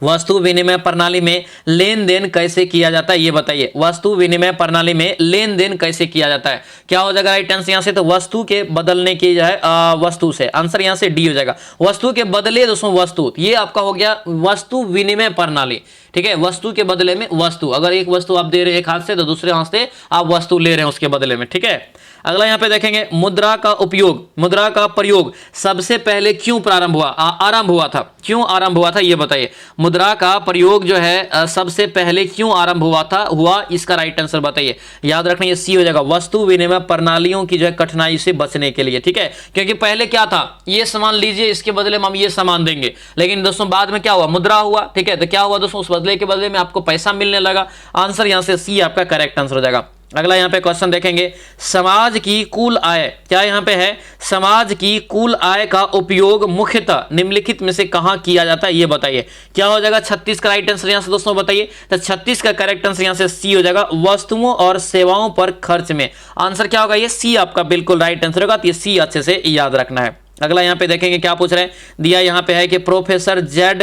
वस्तु विनिमय प्रणाली में लेन देन कैसे किया जाता है ये बताइए। वस्तु विनिमय प्रणाली में लेन देन कैसे किया जाता है? क्या हो जाएगा राइट आंसर यहाँ से? तो वस्तु के बदलने की जो है वस्तु से, आंसर यहाँ से डी हो जाएगा। वस्तु के बदले दोस्तों वस्तु, ये आपका हो गया वस्तु विनिमय प्रणाली। ठीक है, वस्तु के बदले में वस्तु, अगर एक वस्तु आप दे रहे हैं एक हाथ से तो दूसरे हाथ से आप वस्तु ले रहे हैं उसके बदले में। ठीक है, अगला यहाँ पे देखेंगे मुद्रा का उपयोग, मुद्रा का प्रयोग सबसे पहले क्यों प्रारंभ हुआ? आरंभ हुआ था, क्यों आरंभ हुआ था ये बताइए। मुद्रा का प्रयोग जो है सबसे पहले क्यों आरंभ हुआ था, इसका राइट आंसर बताइए। याद रखना ये सी हो जाएगा वस्तु विनिमय प्रणालियों की जो है कठिनाई से बचने के लिए। ठीक है, क्योंकि पहले क्या था, ये सामान लीजिए इसके बदले में हम ये सामान देंगे, लेकिन दोस्तों बाद में क्या हुआ? मुद्रा हुआ। ठीक है, तो क्या हुआ दोस्तों? उस बदले के बदले में आपको पैसा मिलने लगा। आंसर यहां से सी आपका करेक्ट आंसर हो जाएगा। अगला यहाँ पे क्वेश्चन देखेंगे समाज की कुल आय, क्या यहाँ पे है? समाज की कुल आय का उपयोग मुख्यतः निम्नलिखित में से कहाँ किया जाता है ये बताइए। क्या हो जाएगा? 36 का राइट आंसर यहाँ से दोस्तों बताइए। तो 36 का करेक्ट आंसर यहाँ से सी हो जाएगा वस्तुओं और सेवाओं पर खर्च में। आंसर क्या होगा? ये सी आपका बिल्कुल राइट आंसर होगा। तो ये सी अच्छे से याद रखना है। अगला यहाँ पे देखेंगे क्या पूछ रहे हैं, दिया यहाँ पे है कि प्रोफेसर जीड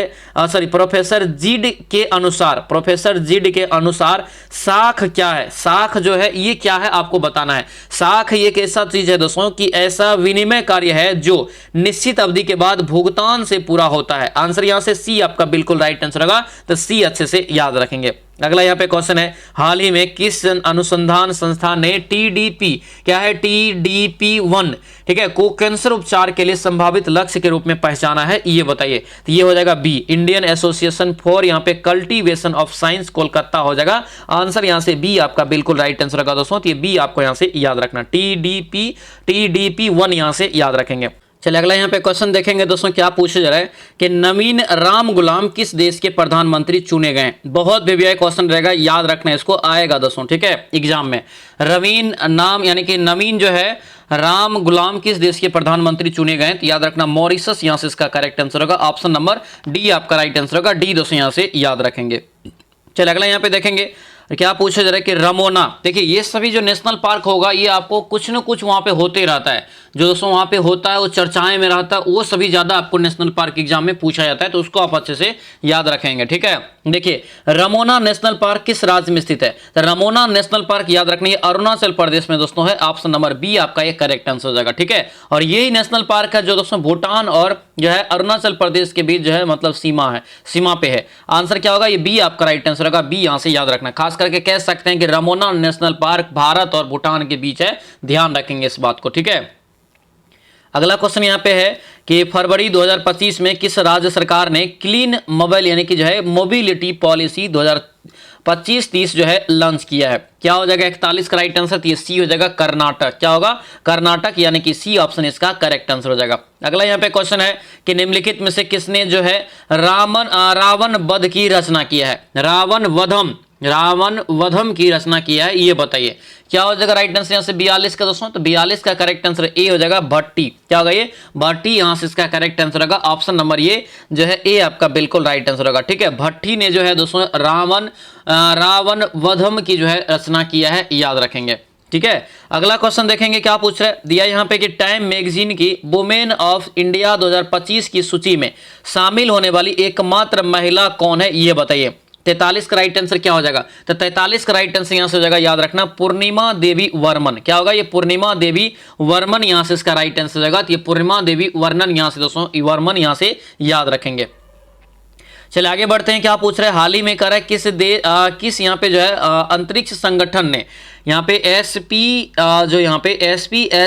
के अनुसार साख क्या है? साख जो है ये क्या है आपको बताना है। साख ये एक ऐसा चीज है दोस्तों कि ऐसा विनिमय कार्य है जो निश्चित अवधि के बाद भुगतान से पूरा होता है। आंसर यहाँ से सी आपका बिल्कुल राइट आंसर होगा। तो सी अच्छे से याद रखेंगे। अगला यहाँ पे क्वेश्चन है, हाल ही में किस अनुसंधान संस्थान ने टीडीपी, क्या है TDP-1, ठीक है, को कैंसर उपचार के लिए संभावित लक्ष्य के रूप में पहचाना है, ये बताइए। तो ये हो जाएगा बी, इंडियन एसोसिएशन फॉर यहाँ पे कल्टीवेशन ऑफ साइंस, कोलकाता हो जाएगा आंसर यहाँ से बी आपका बिल्कुल राइट आंसर होगा दोस्तों। तो ये बी आपको यहाँ से याद रखना, TDP-1 यहाँ से याद रखेंगे। चलिए अगला यहाँ पे क्वेश्चन देखेंगे दोस्तों, क्या पूछा जा रहा है कि नवीन राम गुलाम किस देश के प्रधानमंत्री चुने गए। बहुत बेबिया क्वेश्चन रहेगा, याद रखना इसको, आएगा दोस्तों, ठीक है, एग्जाम में। रवीन नाम यानी कि नवीन जो है राम गुलाम किस देश के प्रधानमंत्री चुने गए, तो याद रखना मॉरिशस यहाँ से इसका करेक्ट आंसर होगा, ऑप्शन नंबर डी आपका राइट आंसर होगा, डी दोस्तों यहाँ से याद रखेंगे। चलिए अगला यहाँ पे देखेंगे, क्या पूछा जा रहा है कि रमोना, देखिए ये सभी जो नेशनल पार्क होगा ये आपको कुछ न कुछ वहाँ पे होते रहता है, जो दोस्तों वहाँ पे होता है वो चर्चाएं में रहता है, वो सभी ज़्यादा आपको नेशनल पार्क एग्जाम में पूछा जाता है, तो उसको आप अच्छे से याद रखेंगे, ठीक है। देखिए रमोना नेशनल पार्क किस राज्य में स्थित है, तो रमोना नेशनल पार्क याद रखना, ये अरुणाचल प्रदेश में दोस्तों है, ऑप्शन नंबर बी आपका ये करेक्ट आंसर हो जाएगा, ठीक है। और यही नेशनल पार्क है जो दोस्तों भूटान और जो है अरुणाचल प्रदेश के बीच जो है मतलब सीमा पे है, आंसर क्या होगा, ये बी आपका राइट आंसर होगा, बी यहाँ से याद रखना। खास करके कह सकते हैं कि रमोना नेशनल पार्क भारत और भूटान के बीच है, ध्यान रखेंगे इस बात को, ठीक है। अगला क्वेश्चन यहाँ पे है कि फरवरी 2025 में किस राज्य सरकार ने क्लीन मोबाइल यानी कि जो है मोबिलिटी पॉलिसी 2025-30 जो है लॉन्च किया है, क्या हो जाएगा 41 का राइट आंसर, तो ये सी हो जाएगा कर्नाटक, क्या होगा कर्नाटक, यानी कि सी ऑप्शन इसका करेक्ट आंसर हो जाएगा। अगला यहाँ पे क्वेश्चन है कि निम्नलिखित में से किसने जो है रावण वध की रचना किया है, रावण वधम की रचना किया है, ये बताइए, क्या हो जाएगा राइट आंसर यहाँ से 42 का दोस्तों, तो 42 का करेक्ट आंसर ए हो जाएगा भट्टी, क्या होगा ये भट्टी, यहाँ से इसका करेक्ट आंसर होगा ऑप्शन नंबर ये जो है ए आपका बिल्कुल राइट आंसर होगा, ठीक है। भट्टी ने जो है दोस्तों रावण वधम की जो है रचना किया है, याद रखेंगे, ठीक है। अगला क्वेश्चन देखेंगे, क्या पूछ रहे दिया यहाँ पे कि टाइम मैगजीन की वुमेन ऑफ इंडिया 2025 की सूची में शामिल होने वाली एकमात्र महिला कौन है, ये बताइए। 43 का राइट आंसर क्या हो जाएगा, तो 43 का राइट आंसर यहां से हो जाएगा, याद रखना पूर्णिमा देवी वर्मन, क्या होगा ये पूर्णिमा देवी वर्मन, यहां से इसका राइट आंसर हो जाएगा, तो ये पूर्णिमा देवी वर्मन यहां से दोस्तों वर्मन यहां से याद रखेंगे। चलिए आगे बढ़ते हैं, क्या पूछ रहे हैं, हाल ही में करा किस यहाँ पे जो है अंतरिक्ष संगठन ने यहाँ पे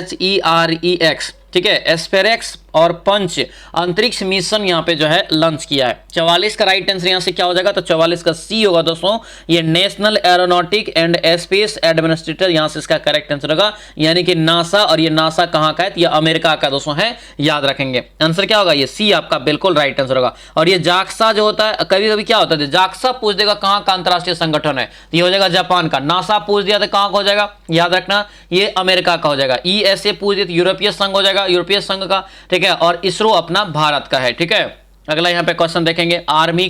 SPHEREX, ठीक है, एस्पेरेक्स और पंच अंतरिक्ष मिशन यहाँ पे जो है लॉन्च किया है। 44 का राइट आंसर यहाँ से क्या हो जाएगा, तो 44 का सी होगा दोस्तों, ये national aeronautic and space administrator यहाँ से इसका करेक्ट आंसर होगा, यानी कि नासा, और ये नासा कहाँ का है, तो ये अमेरिका का दोस्तों है, याद रखेंगे। आंसर क्या होगा, ये सी आपका बिल्कुल राइट आंसर होगा। और ये जाक्सा जो होता है, कभी कभी क्या होता है जाक्सा पूछ देगा कहाँ का अंतरराष्ट्रीय संगठन है, तो ये हो जाएगा जापान का। नासा पूछ दिया तो कहाँ का हो जाएगा, याद रखना ये अमेरिका का हो जाएगा। ESA पूछ दिया तो यूरोपीय संघ हो जाएगा, यूरोपीय संघ का, ठीक है। और इसरो अपना भारत का है, ठीक है। अगला यहाँ पे क्वेश्चन देखेंगे, आर्मी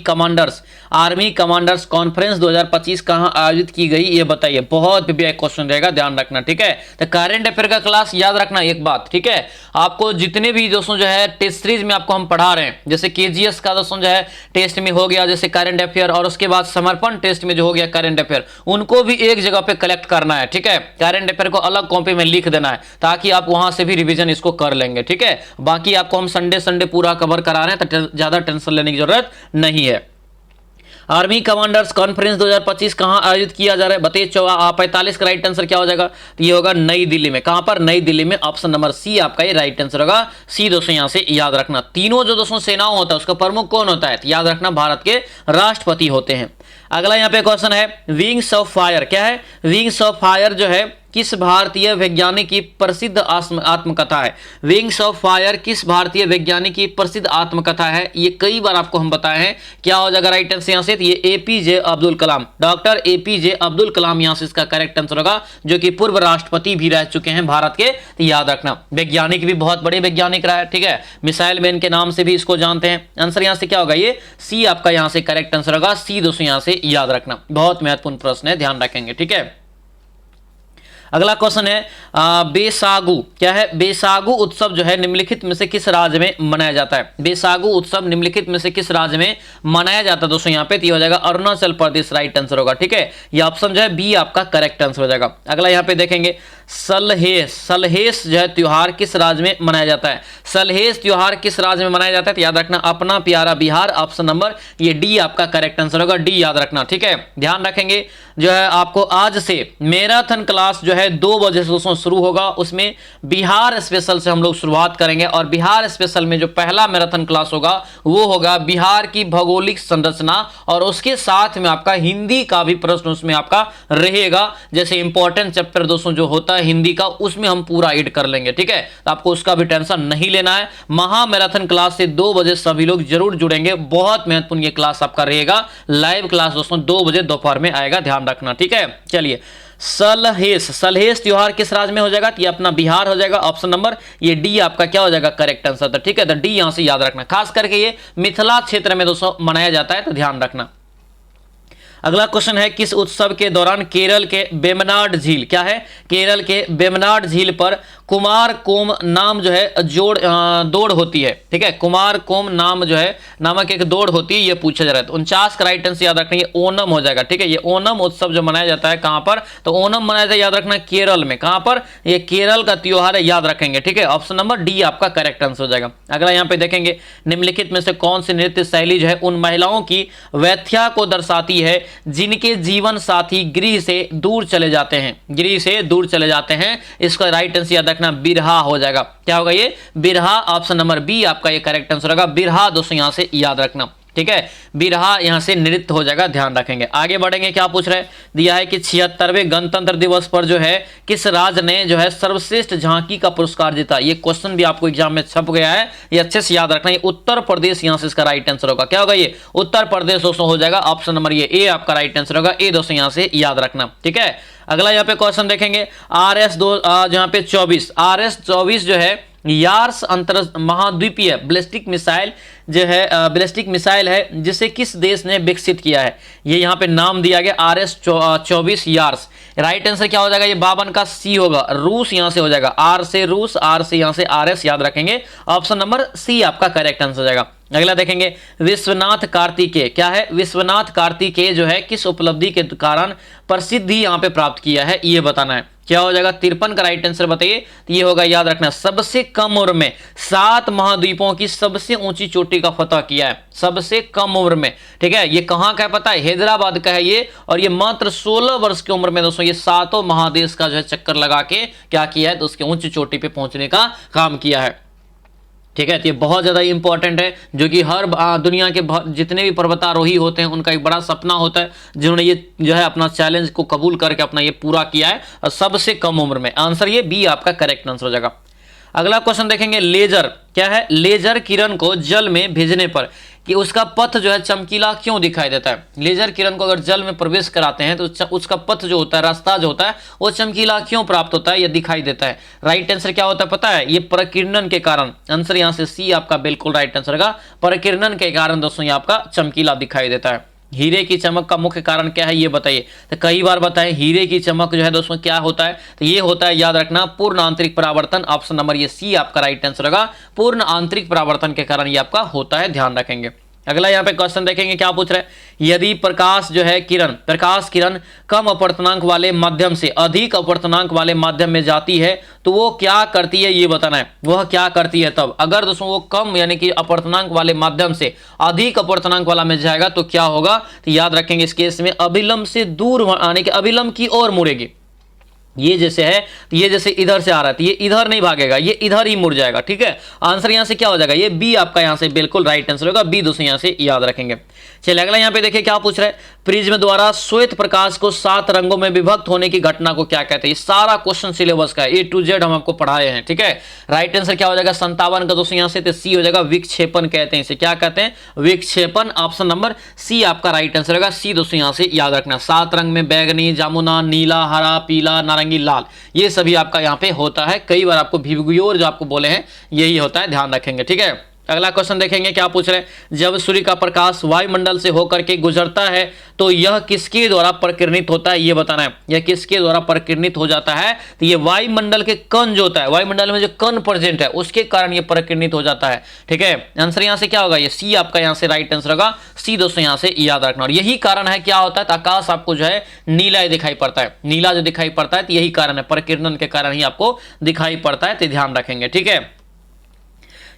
कमांडर्स कॉन्फ्रेंस 2025 कहां आयोजित की गई, ये बताइए। बहुत भी क्वेश्चन रहेगा, ध्यान रखना, ठीक है। तो करंट अफेयर का क्लास याद रखना एक बात, ठीक है। आपको जितने भी दोस्तों जो है टेस्ट सीरीज में आपको हम पढ़ा रहे हैं, जैसे KGS का दोस्तों जो है टेस्ट में हो गया जैसे करंट अफेयर, और उसके बाद समर्पण टेस्ट में जो हो गया करंट अफेयर, उनको भी एक जगह पे कलेक्ट करना है, ठीक है। करंट अफेयर को अलग कॉपी में लिख देना है ताकि आप वहां से भी रिविजन इसको कर लेंगे, ठीक है। बाकी आपको हम संडे पूरा कवर करा रहे हैं, तो ज्यादा टेंशन लेने की जरूरत नहीं है। आर्मी कमांडर्स कॉन्फ्रेंस 2025 कहां आयोजित किया जा रहा है, बताइए। 45 का राइट आंसर क्या हो जाएगा, तो ये होगा नई दिल्ली में। कहां पर, नई दिल्ली में, ऑप्शन नंबर सी आपका ये राइट आंसर होगा, सी दोस्तों यहां से याद रखना। तीनों जो दोस्तों सेनाओं होता है उसका प्रमुख कौन होता है, तो याद रखना भारत के राष्ट्रपति होते हैं। अगला यहाँ पे क्वेश्चन है, विंग्स ऑफ फायर, क्या है, विंग्स ऑफ फायर जो है किस भारतीय वैज्ञानिक की प्रसिद्ध आत्मकथा है। विंग्स ऑफ फायर किस भारतीय वैज्ञानिक की प्रसिद्ध आत्मकथा है, ये कई बार आपको हम बताए हैं, क्या हो जाएगा राइट आंसर यहाँ से, तो ये APJ Abdul Kalam, doctor APJ Abdul Kalam यहाँ से इसका करेक्ट आंसर होगा, जो कि पूर्व राष्ट्रपति भी रह चुके हैं भारत के, तो याद रखना। वैज्ञानिक भी बहुत बड़े वैज्ञानिक रहा है, ठीक है, मिसाइल मैन के नाम से भी इसको जानते हैं। आंसर यहाँ से क्या होगा, ये सी आपका यहाँ से करेक्ट आंसर होगा, सी दोस्तों यहाँ से याद रखना। बहुत महत्वपूर्ण प्रश्न है, ध्यान रखेंगे, ठीक है। अगला क्वेश्चन है, बैसागु, क्या है, बैसागु उत्सव जो है निम्नलिखित में से किस राज्य में मनाया जाता है। बैसागु उत्सव निम्नलिखित में से किस राज्य में मनाया जाता है दोस्तों, यहाँ पे तो हो जाएगा अरुणाचल प्रदेश, राइट आंसर होगा, ठीक है। ये ऑप्शन जो है बी आपका करेक्ट आंसर हो जाएगा। अगला यहाँ पे देखेंगे, सलहेस, सलहेस जो है त्योहार किस राज्य में मनाया जाता है? सलहेस त्योहार किस राज्य में मनाया जाता है? तो याद रखना अपना प्यारा बिहार, ऑप्शन नंबर ये डी आपका करेक्ट आंसर होगा, डी याद रखना, ठीक है। ध्यान रखेंगे जो है आपको आज से मैराथन क्लास जो है 2 बजे से दोस्तों शुरू होगा, उसमें बिहार स्पेशल से हम लोग शुरुआत करेंगे और बिहार स्पेशल में जो पहला मैराथन क्लास होगा वो होगा बिहार की भौगोलिक संरचना और उसके साथ में आपका हिंदी का भी प्रश्न उसमें आपका रहेगा। जैसे इंपॉर्टेंट चैप्टर दोस्तों जो होता है हिंदी का उसमें हम पूरा ऐड कर लेंगे, ठीक है। तो आपको उसका भी टेंशन नहीं लेना है। महा मैराथन क्लास से 2 बजे सभी लोग जरूर जुड़ेंगे, बहुत महत्वपूर्ण ये क्लास आपका रहेगा। लाइव क्लास दोस्तों 2 बजे दोपहर में आएगा, ध्यान रखना, ठीक है। चलिए सलहेस, सलहेस त्योहार किस राज्य में हो जाएगा? तो ये अपना बिहार हो जाएगा, ऑप्शन नंबर ये डी आपका क्या हो जाएगा? करेक्ट आंसर था, ठीक है। तो डी यहां से याद रखना, खास करके ये मिथिला क्षेत्र में दोस्तों मनाया जाता है, तो ध्यान रखना। अगला क्वेश्चन है किस उत्सव के दौरान केरल के वेम्बनाड झील, क्या है? केरल के वेम्बनाड झील पर कुमार कोम नाम जो है दौड़ होती है, ठीक है। कुमार कोम नाम जो है नामक एक दौड़ होती है, ये पूछा जा रहा है। तो 49 का राइट आंसर याद रखना ये ओनम हो जाएगा, ठीक है। ये ओनम उत्सव जो मनाया जाता है कहां पर? तो ओनम मनाया जाता है याद रखना केरल में, कहां पर? ये केरल का त्योहार है, याद रखेंगे, ठीक है। ऑप्शन नंबर डी आपका करेक्ट आंसर हो जाएगा। अगला यहां पे देखेंगे निम्नलिखित में से कौन सी नृत्य शैली जो है उन महिलाओं की व्यथ्या को दर्शाती है जिनके जीवन साथी गृह से दूर चले जाते हैं, गृह से दूर चले जाते हैं। इसका राइट आंसर याद रखना बिरहा हो जाएगा। क्या होगा ये? बिरहा, ऑप्शन नंबर बी आपका ये करेक्ट आंसर होगा। बिरहा दोस्तों यहां से याद रखना, ठीक है। बिरहा यहां से नृत्य हो जाएगा, ध्यान रखेंगे। आगे बढ़ेंगे, क्या पूछ रहे हैं? दिया है कि 76वें गणतंत्र दिवस पर जो है किस राज्य ने जो है सर्वश्रेष्ठ झांकी का पुरस्कार जीता? ये क्वेश्चन भी आपको एग्जाम में छप गया है, ये अच्छे से याद रखना। ये उत्तर प्रदेश यहां से इसका राइट आंसर होगा। क्या होगा ये? उत्तर प्रदेश दोस्तों हो जाएगा, ऑप्शन नंबर ये ए आपका राइट आंसर होगा। ए दोस्तों यहां से याद रखना, ठीक है। अगला यहाँ पे क्वेश्चन देखेंगे जहां पे 24 RS-24 जो है यार्स अंतर महाद्वीपीय बैलिस्टिक मिसाइल जो है बैलिस्टिक मिसाइल है जिसे किस देश ने विकसित किया है? ये यहाँ पे नाम दिया गया RS-24 यार्स। राइट आंसर क्या हो जाएगा? ये 52 का सी होगा, रूस यहां से हो जाएगा। आर से रूस, आर से यहां से RS याद रखेंगे, ऑप्शन नंबर सी आपका करेक्ट आंसर हो जाएगा। अगला देखेंगे विश्वनाथ कार्तिकेय, क्या है? विश्वनाथ कार्तिकेय जो है किस उपलब्धि के कारण प्रसिद्धि यहां पे प्राप्त किया है, ये बताना है। क्या हो जाएगा? 53 का राइट आंसर बताइए। तो ये होगा, याद रखना, सबसे कम उम्र में 7 महाद्वीपों की सबसे ऊंची चोटी का फतह किया है, सबसे कम उम्र में, ठीक है। ये कहां का है पता है? हैदराबाद का है ये, और ये मात्र 16 वर्ष की उम्र में दोस्तों ये 7 महादेश का जो है चक्कर लगा के क्या किया है? तो उसके ऊंची चोटी पे पहुंचने का काम किया है, ठीक है। तो ये बहुत ज़्यादा इंपॉर्टेंट है, जो कि हर दुनिया के जितने भी पर्वतारोही होते हैं उनका एक बड़ा सपना होता है, जिन्होंने ये जो है अपना चैलेंज को कबूल करके अपना ये पूरा किया है, और सबसे कम उम्र में। आंसर ये बी आपका करेक्ट आंसर हो जाएगा। अगला क्वेश्चन देखेंगे लेजर, क्या है? लेजर किरण को जल में भेजने पर कि उसका पथ जो है चमकीला क्यों दिखाई देता है? लेजर किरण को अगर जल में प्रवेश कराते हैं तो उसका पथ जो होता है, रास्ता जो होता है, वो चमकीला क्यों प्राप्त होता है, ये दिखाई देता है। राइट आंसर क्या होता है पता है? ये प्रकीर्णन के कारण। आंसर यहां से सी आपका बिल्कुल राइट आंसर होगा। प्रकीर्णन के कारण दोस्तों ये आपका चमकीला दिखाई देता है। हीरे की चमक का मुख्य कारण क्या है, ये बताइए। तो कई बार बताएं हीरे की चमक जो है दोस्तों क्या होता है? तो ये होता है, याद रखना, पूर्ण आंतरिक परावर्तन। ऑप्शन नंबर ये सी आपका राइट आंसर होगा। पूर्ण आंतरिक परावर्तन के कारण ये आपका होता है, ध्यान रखेंगे। अगला यहाँ पे क्वेश्चन देखेंगे, क्या पूछ रहे हैं? यदि प्रकाश जो है प्रकाश किरण कम अपवर्तनांक वाले माध्यम से अधिक अपवर्तनांक वाले माध्यम में जाती है तो वो क्या करती है, ये बताना है। वह क्या करती है तब? अगर दोस्तों वो कम यानी कि अपवर्तनांक वाले माध्यम से अधिक अपवर्तनांक वाला में जाएगा तो क्या होगा? तो याद रखेंगे इस केस में अभिलंब से दूर आने के अभिलंब की ओर मुड़ेगी। ये जैसे है, ये जैसे इधर से आ रहा है तो ये इधर नहीं भागेगा, ये इधर ही मुड़ जाएगा, ठीक है। आंसर यहां से क्या हो जाएगा? ये बी आपका यहां से बिल्कुल राइट आंसर होगा। बी दोस्तों यहां से याद रखेंगे। चलिए अगला यहां पे देखिए क्या पूछ रहे हैं? प्रिज्म द्वारा श्वेत प्रकाश को 7 रंगों में विभक्त होने की घटना को क्या कहते हैं? ये सारा क्वेश्चन सिलेबस का A to Z हम आपको पढ़ाए हैं, ठीक है। राइट आंसर क्या हो जाएगा? 57 का दोस्तों यहां से, तो सी हो जाएगा। विक्षेपण कहते हैं इसे, क्या कहते हैं? विक्षेपण। ऑप्शन नंबर सी आपका राइट आंसर होगा। सी दोस्तों यहां से याद रखना। 7 रंग में बैगनी, जामुना, नीला, हरा, पीला, नारंगी, लाल, ये सभी आपका यहाँ पे होता है। कई बार आपको भिगुयोर जो आपको बोले हैं यही होता है, ध्यान रखेंगे, ठीक है। अगला क्वेश्चन देखेंगे क्या पूछ रहे हैं, जब सूर्य का प्रकाश वायुमंडल से होकर के गुजरता है तो यह किसके द्वारा प्रकीर्णित होता है, ये बताना है। यह किसके द्वारा प्रकीर्णित हो जाता है, तो ये वायुमंडल के कण जो होता है, वायुमंडल में जो कण प्रेजेंट है उसके कारण ये प्रकीर्णित हो जाता है। ठीक है, आंसर यहां से क्या होगा, ये सी आपका यहां से राइट आंसर होगा। सी दोस्तों यहां से याद रखना। और यही कारण है क्या होता है, तो आकाश आपको जो है नीला दिखाई पड़ता है, नीला जो दिखाई पड़ता है तो यही कारण है, प्रकीर्णन के कारण ही आपको दिखाई पड़ता है, तो ध्यान रखेंगे। ठीक है,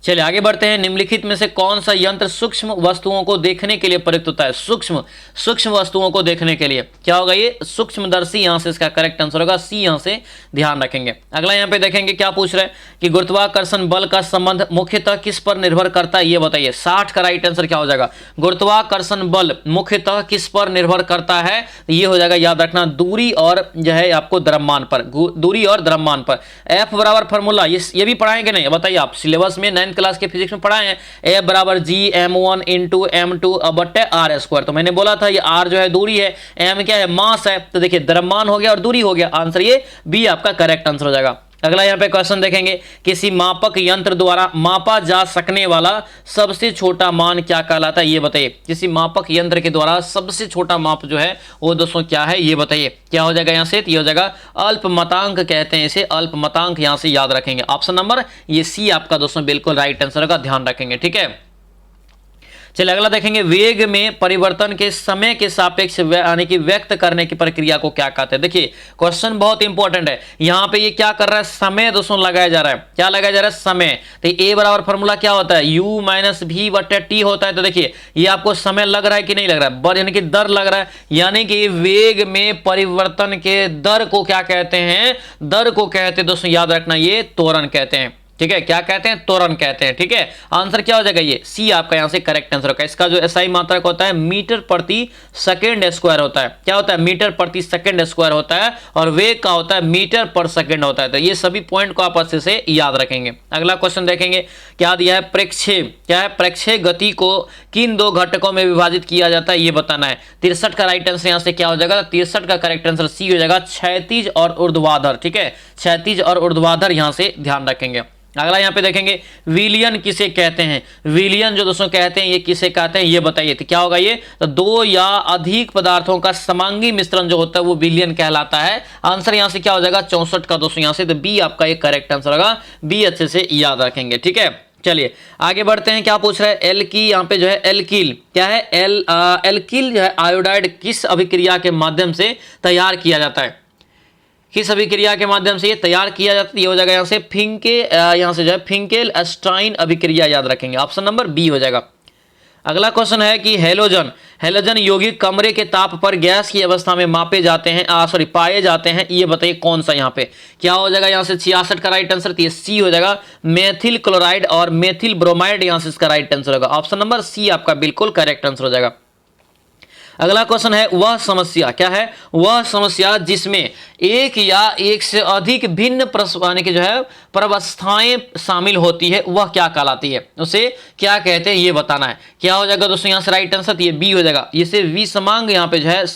चलिए आगे बढ़ते हैं। निम्नलिखित में से कौन सा यंत्र सूक्ष्म वस्तुओं को देखने के लिए प्रयुक्त होता है, सूक्ष्म वस्तुओं को देखने के लिए क्या होगा, ये सूक्ष्मदर्शी, यहां से इसका करेक्ट आंसर होगा सी, यहां से ध्यान रखेंगे। अगला यहां पे देखेंगे क्या पूछ रहे हैं कि गुरुत्वाकर्षण बल का संबंध मुख्यतः किस पर निर्भर करता है, ये बताइए। 60 का राइट आंसर क्या हो जाएगा, गुरुत्वाकर्षण बल मुख्यतः किस पर निर्भर करता है, ये हो जाएगा याद रखना दूरी और जो है आपको द्रव्यमान पर, दूरी और द्रव्यमान पर। एफ बराबर फॉर्मूला ये भी पढ़ाएंगे नहीं, बताइए आप सिलेबस में 9th क्लास के फिजिक्स में पढ़ाए हैं, ए बराबर जी m1 इंटू m2 बटे आर स्क्वायर। तो मैंने बोला था ये आर जो है दूरी है, एम क्या है मास है, तो देखिए द्रव्यमान हो गया और दूरी हो गया, आंसर ये बी आपका करेक्ट आंसर हो जाएगा। अगला यहाँ पे क्वेश्चन देखेंगे, किसी मापक यंत्र द्वारा मापा जा सकने वाला सबसे छोटा मान क्या कहलाता है, ये बताइए। किसी मापक यंत्र के द्वारा सबसे छोटा माप जो है वो दोस्तों क्या है, ये बताइए। क्या हो जाएगा यहाँ से, ये हो जाएगा अल्पमतांक कहते हैं इसे, अल्पमतांक यहाँ से याद रखेंगे। ऑप्शन नंबर ये सी आपका दोस्तों बिल्कुल राइट आंसर का ध्यान रखेंगे। ठीक है, चलिए अगला देखेंगे, वेग में परिवर्तन के समय के सापेक्ष यानी कि व्यक्त करने की प्रक्रिया को क्या कहते हैं। देखिए क्वेश्चन बहुत इंपॉर्टेंट है, यहां पे ये क्या कर रहा है, समय दोस्तों लगाया जा रहा है, क्या लगाया जा रहा है, समय। तो ए बराबर फॉर्मूला क्या होता है, u माइनस भी बटे टी होता है। तो देखिए ये आपको समय लग रहा है कि नहीं लग रहा है, यानी कि दर लग रहा है, यानी कि वेग में परिवर्तन के दर को क्या कहते हैं, दर को कहते हैं दोस्तों याद रखना, ये त्वरण कहते हैं। ठीक है, क्या कहते हैं, त्वरण कहते हैं। ठीक है, आंसर क्या हो जाएगा, ये सी आपका यहां से करेक्ट आंसर होगा। इसका जो एसआई मात्रक होता है मीटर प्रति सेकंड स्क्वायर होता है, क्या होता है, मीटर प्रति सेकंड स्क्वायर होता है, और वेग का होता है मीटर पर सेकंड होता है। तो ये सभी पॉइंट को आप अच्छे से याद रखेंगे। अगला क्वेश्चन देखेंगे, क्या दिया है, प्रेक्षेय, क्या है, प्रेक्षेय गति को किन दो घटकों में विभाजित किया जाता है, ये बताना है। 63 का राइट आंसर यहां से क्या हो जाएगा, 63 का करेक्ट आंसर सी हो जाएगा, क्षैतिज और ऊर्ध्वाधर। ठीक है, क्षैतिज और ऊर्ध्वाधर यहां से ध्यान रखेंगे। अगला यहाँ पे देखेंगे, विलयन किसे कहते हैं, विलयन जो दोस्तों कहते हैं ये किसे कहते हैं, ये बताइए। तो क्या होगा ये, तो दो या अधिक पदार्थों का समांगी मिश्रण जो होता है वो विलयन कहलाता है। आंसर यहाँ से क्या हो जाएगा, 64 का दोस्तों यहाँ से, तो बी आपका ये करेक्ट आंसर होगा, बी अच्छे से याद रखेंगे। ठीक है, चलिए आगे बढ़ते हैं। क्या पूछ रहा है, एल्की, यहाँ पे जो है एल्किल, क्या है, एल्किल जो है आयोडाइड किस अभिक्रिया के माध्यम से तैयार किया जाता है, किस अभिक्रिया के माध्यम से ये तैयार किया जाता है, ये हो जाएगा यहाँ से यहाँ से जो है फिंकेल स्टाइन अभिक्रिया याद रखेंगे, ऑप्शन नंबर बी हो जाएगा। अगला क्वेश्चन है कि हेलोजन यौगिक कमरे के ताप पर गैस की अवस्था में मापे जाते हैं, पाए जाते हैं, ये बताइए कौन सा। यहाँ पे क्या हो जाएगा, यहाँ से 66 का राइट आंसर, ये सी हो जाएगा, मेथिल क्लोराइड और मेथिल ब्रोमाइड, यहाँ से इसका राइट आंसर होगा, ऑप्शन नंबर सी आपका बिल्कुल करेक्ट आंसर हो जाएगा। अगला क्वेश्चन है, वह समस्या, क्या है, वह समस्या जिसमें एक या एक से अधिक भिन्न की जो है प्रवस्थाएं शामिल होती है वह क्या कहलाती है, उसे क्या कहते हैं, ये बताना है। क्या हो जाएगा दोस्तों यहाँ से राइट आंसर, ये बी हो जाएगा, इसे विषमांग यहाँ पे जो है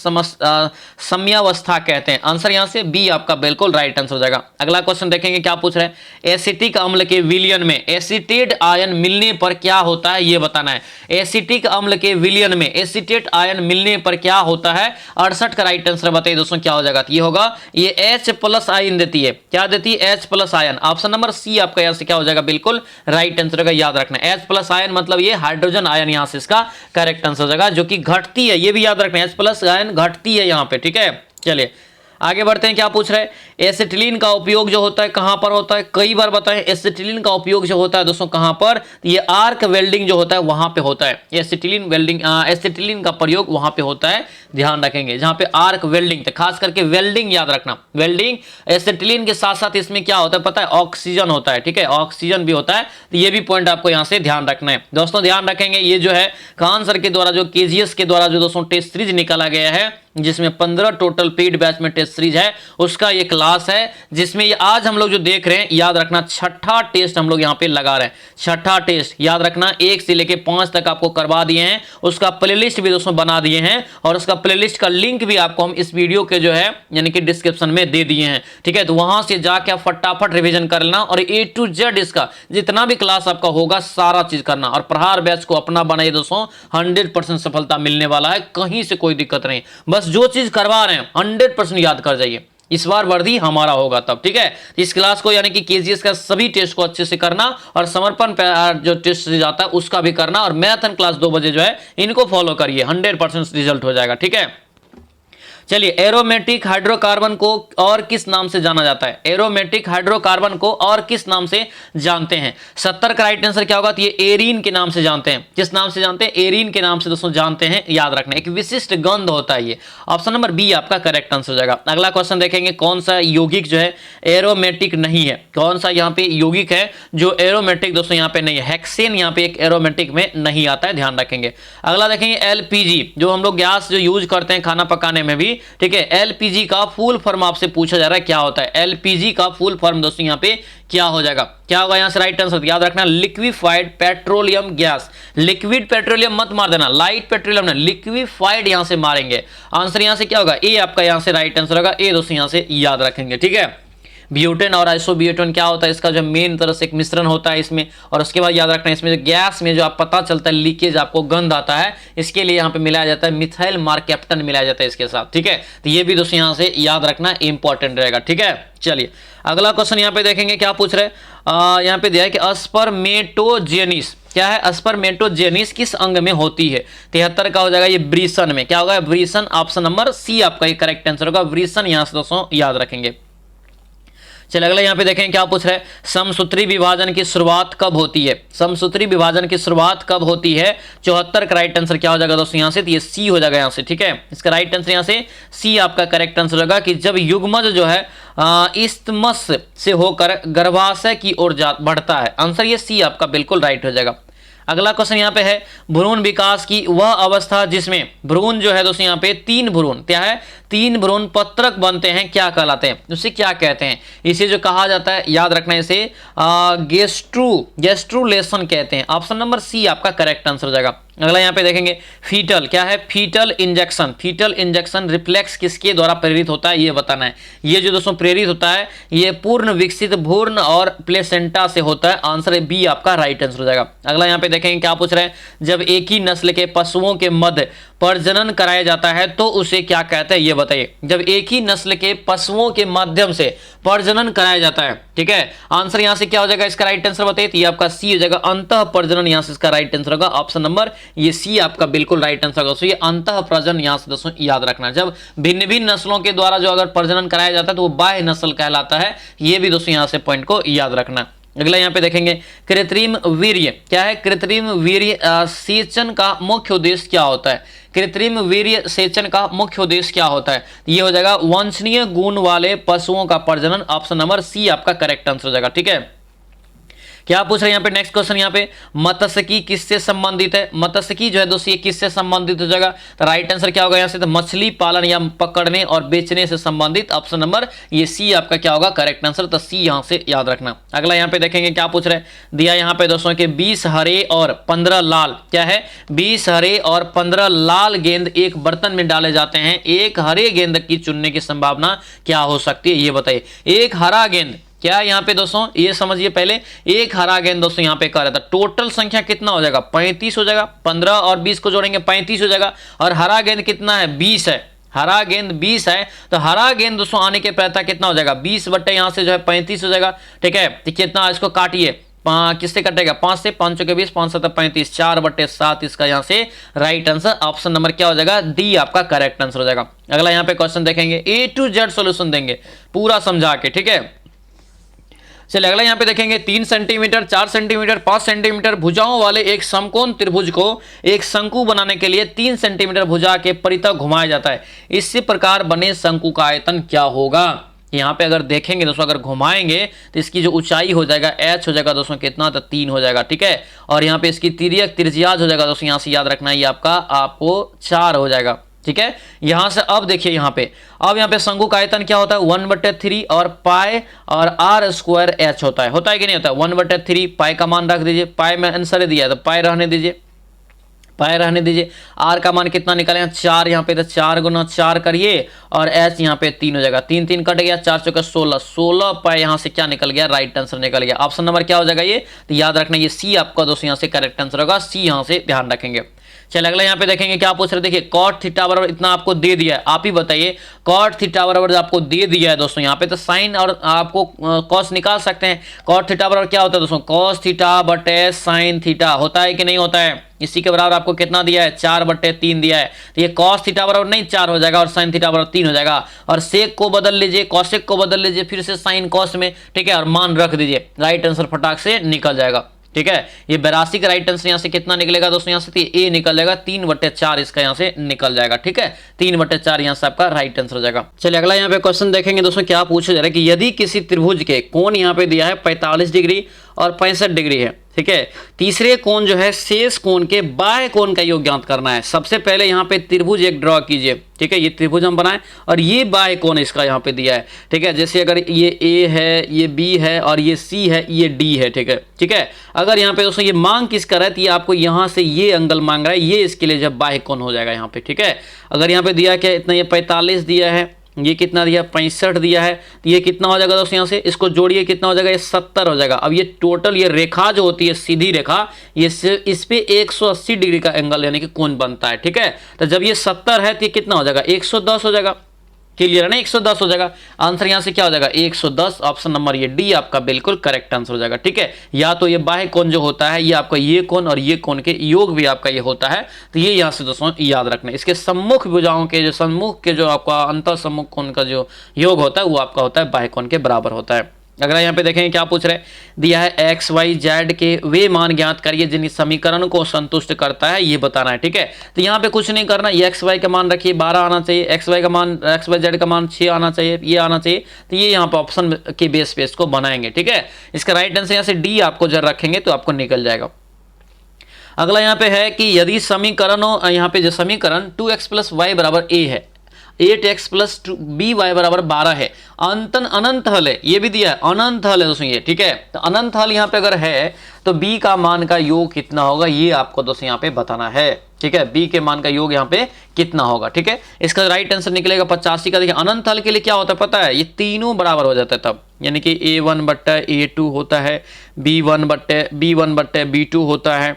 समयावस्था कहते हैं। आंसर यहाँ से बी आपका बिल्कुल राइट आंसर हो जाएगा। अगला क्वेश्चन देखेंगे, क्या पूछ रहे हैं, एसिटिक अम्ल के विलयन में एसीटेट आयन मिलने पर क्या होता है, ये बताना है। एसिटिक अम्ल के विलयन में एसीटेट आयन मिलने पर क्या होता है, 68 का राइट आंसर बताइए दोस्तों क्या हो जाएगा, ये होगा, ये H+ आयन देती है, क्या देती है, H+ ion, option number C आपका यहां से क्या हो जाएगा, बिल्कुल राइट आंसर का याद रखना है। H+ आयन मतलब ये हाइड्रोजन आयन, यहां से इसका करेक्ट आंसर हो जाएगा, जो कि घटती है, ये भी याद रखना है, H+ आयन घटती है यहां पे। ठीक है, चलिए आगे बढ़ते हैं। क्या पूछ रहे हैं, एसिटिलीन का उपयोग जो होता है कहां पर होता है, कई बार बताएं, एसिटिलीन का उपयोग जो होता है दोस्तों कहां पर, ये आर्क वेल्डिंग जो होता है वहां पे होता है, एसिटिलीन वेल्डिंग, एसिटिलीन का प्रयोग वहां पे होता है, ध्यान रखेंगे, जहां पे आर्क वेल्डिंग, तो खास करके वेल्डिंग याद रखना, वेल्डिंग। एसिटिलीन के साथ साथ इसमें क्या होता है पता है, ऑक्सीजन होता है। ठीक है, ऑक्सीजन भी होता है, तो ये भी पॉइंट आपको यहां से ध्यान रखना है दोस्तों, ध्यान रखेंगे। ये जो है खान सर के द्वारा, जो केजीएस के द्वारा जो दोस्तों टेस्ट सीरीज निकाला गया है, जिसमें 15 टोटल पेड बैच में टेस्ट टेस्ट सीरीज है उसका ये क्लास है, जिसमें ये आज हम लोग जो देख रहे हैं, याद रखना छठा टेस्ट हम लोग यहाँ पे लगा रहे हैं। छठा टेस्ट याद रखना 1 से लेके 5 तक आपको करवा दिए हैं, उसका प्लेलिस्ट भी दोस्तों बना दिए हैं और उसका प्लेलिस्ट का लिंक भी आपको हम इस वीडियो के जो है यानी कि डिस्क्रिप्शन में दे दिए हैं। ठीक है, तो वहां से जाके आप फटाफट रिवीजन कर लेना और A to Z इसका जितना भी क्लास आपका होगा सारा चीज करना और प्रहार बैच को अपना बनाइए दोस्तों। 100% सफलता मिलने वाला है, कहीं से कोई दिक्कत नहीं, बस जो चीज करवा रहे हैं 100% याद कर जाइए। इस बार वर्दी हमारा होगा तब। ठीक है, इस क्लास को यानी कि केजीएस का सभी टेस्ट को अच्छे से करना और समर्पण जो टेस्ट जाता है उसका भी करना और मैथन क्लास 2 बजे जो है इनको फॉलो करिए, 100% रिजल्ट हो जाएगा। ठीक है, चलिए एरोमेटिक हाइड्रोकार्बन को और किस नाम से जाना जाता है? एरोमेटिक हाइड्रोकार्बन को और किस नाम से जानते हैं? 70 का राइट आंसर क्या होगा? तो ये एरीन के नाम से जानते हैं। किस नाम से जानते हैं? एरीन के नाम से दोस्तों जानते हैं, याद रखना। एक विशिष्ट गंध होता है ये। ऑप्शन नंबर बी आपका करेक्ट आंसर हो जाएगा। अगला क्वेश्चन देखेंगे, कौन सा यौगिक जो है एरोमेटिक नहीं है? कौन सा यहाँ पे यौगिक है जो एरोमेटिक दोस्तों यहाँ पे नहीं है? हेक्सेन यहाँ पे एक एरोमेटिक में नहीं आता है, ध्यान रखेंगे। अगला देखेंगे एलपीजी, जो हम लोग गैस जो यूज करते हैं खाना पकाने में भी। ठीक है, एलपीजी का फुल फॉर्म आपसे पूछा जा रहा है, क्या होता है? एलपीजी का फुल फॉर्म दोस्तों यहाँ पे क्या हो जाएगा? क्या होगा यहाँ से राइट आंसर? याद रखना, liquefied petroleum gas. Liquid petroleum मत मार देना, लाइट पेट्रोलियम ना, लिक्विफाइड यहां से मारेंगे। आंसर यहां से क्या होगा? ए आपका यहां से राइट आंसर होगा। ए दोस्तों यहां से याद रखेंगे। ठीक है, ब्यूटेन और आइसोब्यूटेन क्या होता है? इसका जो मेन तरह से एक मिश्रण होता है इसमें, और उसके बाद याद रखना इसमें जो गैस में जो आप पता चलता है लीकेज, आपको गंध आता है, इसके लिए यहाँ पे मिलाया जाता है मिथाइल मार्केप्टन मिलाया जाता है इसके साथ। ठीक है, तो ये भी दोस्तों यहाँ से याद रखना इंपॉर्टेंट रहेगा। ठीक है, चलिए अगला क्वेश्चन यहाँ पे देखेंगे, क्या पूछ रहे हैं? यहाँ पे दिया है कि स्पर्मेटोजेनिस क्या है? स्पर्मेटोजेनिस किस अंग में होती है? 73 का हो जाएगा ये वृषण में। क्या होगा? वृषण। ऑप्शन नंबर सी आपका ये करेक्ट आंसर होगा, वृषण यहाँ से दोस्तों याद रखेंगे। चलिए अगला यहाँ पे देखें क्या पूछ रहे हैं, समसूत्री विभाजन की शुरुआत कब होती है? समसूत्री विभाजन की शुरुआत कब होती है? 74 का राइट आंसर क्या हो जाएगा दोस्तों यहाँ से? तो ये सी हो जाएगा यहाँ से। ठीक है, इसका राइट आंसर यहाँ से सी आपका करेक्ट आंसर होगा कि जब युग्मज जो है इस्थमस से होकर गर्भाशय की ओर बढ़ता है। आंसर ये सी आपका बिल्कुल राइट हो जाएगा। अगला क्वेश्चन यहाँ पे है, भ्रूण विकास की वह अवस्था जिसमें भ्रूण जो है दोस्तों यहाँ पे 3 भ्रूण क्या है? 3 भ्रूण पत्रक बनते हैं, क्या कहलाते हैं? उसे क्या कहते हैं? इसे जो कहा जाता है याद रखना, इसे गेस्ट्रुलेशन कहते हैं। ऑप्शन नंबर सी आपका करेक्ट आंसर हो जाएगा। अगला यहाँ पे देखेंगे, फीटल क्या है? Foetal injection. Foetal injection reflex किसके द्वारा प्रेरित होता है ये बताना है। ये जो दोस्तों प्रेरित होता है ये पूर्ण विकसित भ्रूण और प्लेसेंटा से होता है। आंसर बी आपका राइट आंसर हो जाएगा। अगला यहाँ पे देखेंगे क्या पूछ रहे हैं, जब एक ही नस्ल के पशुओं के मध्य प्रजनन कराया जाता है तो उसे क्या कहते हैं ये बताइए। जब एक ही नस्ल के पशुओं के माध्यम से प्रजनन कराया जाता है, ठीक है, आंसर यहां से क्या हो जाएगा? इसका राइट आंसर बताइए। तो ये आपका सी हो जाएगा, अंतः प्रजनन यहां से इसका राइट आंसर होगा। ऑप्शन नंबर ये सी आपका बिल्कुल राइट आंसर होगा। ये अंतः प्रजनन यहां से दोस्तों याद रखना, जब भिन्न भिन्न नस्लों के द्वारा जो अगर प्रजनन कराया जाता है तो वो बाह्य नस्ल कहलाता है। ये भी दोस्तों यहां से पॉइंट को याद रखना। अगला यहाँ पे देखेंगे, कृत्रिम वीर्य क्या है? कृत्रिम वीर्य सेचन का मुख्य उद्देश्य क्या होता है? कृत्रिम वीर्य सेचन का मुख्य उद्देश्य क्या होता है? ये हो जाएगा वांछनीय गुण वाले पशुओं का प्रजनन। ऑप्शन नंबर सी आपका करेक्ट आंसर हो जाएगा। ठीक है, क्या पूछ रहे हैं यहाँ पे? नेक्स्ट क्वेश्चन यहाँ पे, मत्स्यिकी किससे संबंधित है? मत्स्यिकी जो है दोस्तों ये किससे संबंधित हो जाएगा? तो राइट आंसर क्या होगा यहाँ से? तो मछली पालन या पकड़ने और बेचने से संबंधित। ऑप्शन नंबर ये सी आपका क्या होगा? Correct answer. तो सी यहाँ से याद रखना। अगला यहाँ पे देखेंगे क्या पूछ रहे हैं, दिया यहाँ पे दोस्तों के 20 हरे और 15 लाल क्या है? 20 हरे और 15 लाल गेंद एक बर्तन में डाले जाते हैं, एक हरे गेंद की चुनने की संभावना क्या हो सकती है ये बताइए। एक हरा गेंद क्या यहाँ पे दोस्तों ये समझिए पहले, एक हरा गेंद दोस्तों यहाँ पे कह रहा था, टोटल संख्या कितना हो जाएगा? 35 हो जाएगा। 15 और 20 को जोड़ेंगे 35 हो जाएगा। और हरा गेंद कितना है? 20 है। हरा गेंद 20 है, तो हरा गेंद दोस्तों आने के प्रयत्न कितना हो जाएगा? 20 बट्टे यहाँ से जो है 35 हो जाएगा। ठीक है, तो कितना इसको काटिए, किससे कटेगा? 5 से, 5 के 20, 5 7 35, 4/7 इसका यहाँ से राइट आंसर। ऑप्शन नंबर क्या हो जाएगा? डी आपका करेक्ट आंसर हो जाएगा। अगला यहाँ पे क्वेश्चन देखेंगे, A to Z सॉल्यूशन देंगे पूरा समझा के। ठीक है, चलिए अगला यहाँ पे देखेंगे, 3 सेंटीमीटर, 4 सेंटीमीटर, 5 सेंटीमीटर भुजाओं वाले एक समकोण त्रिभुज को एक शंकु बनाने के लिए 3 सेंटीमीटर भुजा के परितः घुमाया जाता है। इसी प्रकार बने शंकु का आयतन क्या होगा? यहाँ पे अगर देखेंगे दोस्तों, अगर घुमाएंगे तो इसकी जो ऊंचाई हो जाएगा h हो जाएगा दोस्तों कितना? तो 3 हो जाएगा। ठीक है, और यहाँ पे इसकी तिर्यक त्रिज्या हो जाएगा दोस्तों, यहाँ से याद रखना ये आपको 4 हो जाएगा। ठीक है। यहां से अब देखिए अब यहाँ पे शंकु का आयतन क्या होता है 1/3 और पाई और आर स्क्वायर एच होता है कि नहीं होता है 1/3 पाई का मान रख दीजिए, पाई में आंसर दिया है तो पाई रहने दीजिए, आर का मान कितना निकले 4 यहाँ पे, तो 4 गुना 4 करिए और एच यहाँ पे 3 हो जाएगा, 3 3 कट गया, 4 चौका 16 पाई यहाँ से क्या निकल गया, राइट आंसर निकल गया। ऑप्शन नंबर क्या हो जाएगा ये, तो याद रखना ये सी आपका दोस्तों यहाँ से करेक्ट आंसर होगा, सी यहाँ से ध्यान रखेंगे। चलिए अगला यहाँ पे देखेंगे क्या पूछ रहे, देखिए कॉट थीटा बराबर इतना आपको दे दिया है, आप ही बताइए कॉट थीटा बराबर आपको दे दिया है दोस्तों, यहाँ पे तो साइन और आपको कॉस निकाल सकते हैं। कॉट थीटा बराबर क्या होता है दोस्तों, कॉस थीटा बटे साइन थीटा होता है कि नहीं होता है। इसी के बराबर आपको कितना दिया है 4/3 दिया है, तो ये कॉस थीटा बराबर नहीं 4 हो जाएगा और साइन थीटा बराबर 3 हो जाएगा, और सेक को बदल लीजिए, कॉसेक को बदल लीजिए फिर से साइन कॉस में, ठीक है, और मान रख दीजिए, राइट आंसर फटाक से निकल जाएगा। ठीक है, ये 82 का राइट आंसर यहाँ से कितना निकलेगा दोस्तों, यहाँ से ए निकल जाएगा 3/4 इसका यहाँ से निकल जाएगा। ठीक है, 3/4 यहाँ से आपका राइट आंसर हो जाएगा। चलिए अगला यहाँ पे क्वेश्चन देखेंगे दोस्तों, क्या पूछा जा रहा है कि यदि किसी त्रिभुज के कोण यहाँ पे दिया है 45 डिग्री और 65 डिग्री है, ठीक है, तीसरे कोण जो है शेष कोण के बाह्य कोण का योग ज्ञात करना है। सबसे पहले यहाँ पे त्रिभुज एक ड्रॉ कीजिए, ठीक है, ये त्रिभुज हम बनाए और ये बाह्य कोण इसका यहाँ पे दिया है, ठीक है, जैसे अगर ये ए है, ये बी है और ये सी है, ये डी है, ठीक है, अगर यहाँ पे दोस्तों ये मांग किस कर रहा है, तो ये आपको यहाँ से ये एंगल मांग रहा है, ये इसके लिए जब बाह्य कोण हो जाएगा यहाँ पे। ठीक है, अगर यहाँ पे दिया क्या इतना, ये 45 दिया है, ये कितना दिया 65 दिया है, तो ये कितना हो जाएगा दोस्तों, यहाँ से इसको जोड़िए कितना हो जाएगा, ये 70 हो जाएगा। अब ये टोटल ये रेखा जो होती है सीधी रेखा, ये इस पे 180 डिग्री का एंगल यानी कि कोण बनता है। ठीक है, तो जब ये 70 है तो ये कितना हो जाएगा 110 हो जाएगा, क्लियर है ना, 110 हो जाएगा। आंसर यहाँ से क्या हो जाएगा 110, ऑप्शन नंबर ये डी आपका बिल्कुल करेक्ट आंसर हो जाएगा। ठीक है, या तो ये बाह्य कोण जो होता है ये आपका ये कोण और ये कोण के योग भी आपका ये होता है, तो ये यहाँ से दोस्तों याद रखना। इसके सम्मुख भुजाओं के जो सम्मुख के जो आपका अंतर सम्मुख कोण का जो योग होता है वो आपका होता है बाह्य कोण के बराबर होता है। अगला यहाँ पे देखेंगे क्या पूछ रहे हैं, दिया है एक्स वाई जेड के वे मान ज्ञात करिए जिन समीकरण को संतुष्ट करता है, ये बताना है। ठीक है, तो यहाँ पे कुछ नहीं करना, एक्स वाई का मान रखिए 12 आना चाहिए, एक्स वाई का मान एक्स वाई जेड का मान 6 आना चाहिए, ये आना चाहिए, तो ये यहाँ पे ऑप्शन के बेस पे इसको बनाएंगे। ठीक है, इसका राइट आंसर यहाँ से डी आपको जर रखेंगे तो आपको निकल जाएगा। अगला यहाँ पे है कि यदि समीकरणों, यहाँ पे जो समीकरण 2x + y = a है, 8x + by = 12 है, अनंत हल है, ये भी दिया है अनंत हल है दोस्तों ये। ठीक है, तो अनंत हल यहाँ पे अगर है तो b का मान का योग कितना होगा ये आपको दोस्तों यहाँ पे बताना है। ठीक है, b के मान का योग यहाँ पे कितना होगा। ठीक है, इसका राइट आंसर निकलेगा 85 का। देखिए अनंत हल के लिए क्या होता है पता है, ये तीनों बराबर हो जाता है तब, यानी कि a1/a2 होता है, b1/b2 होता है,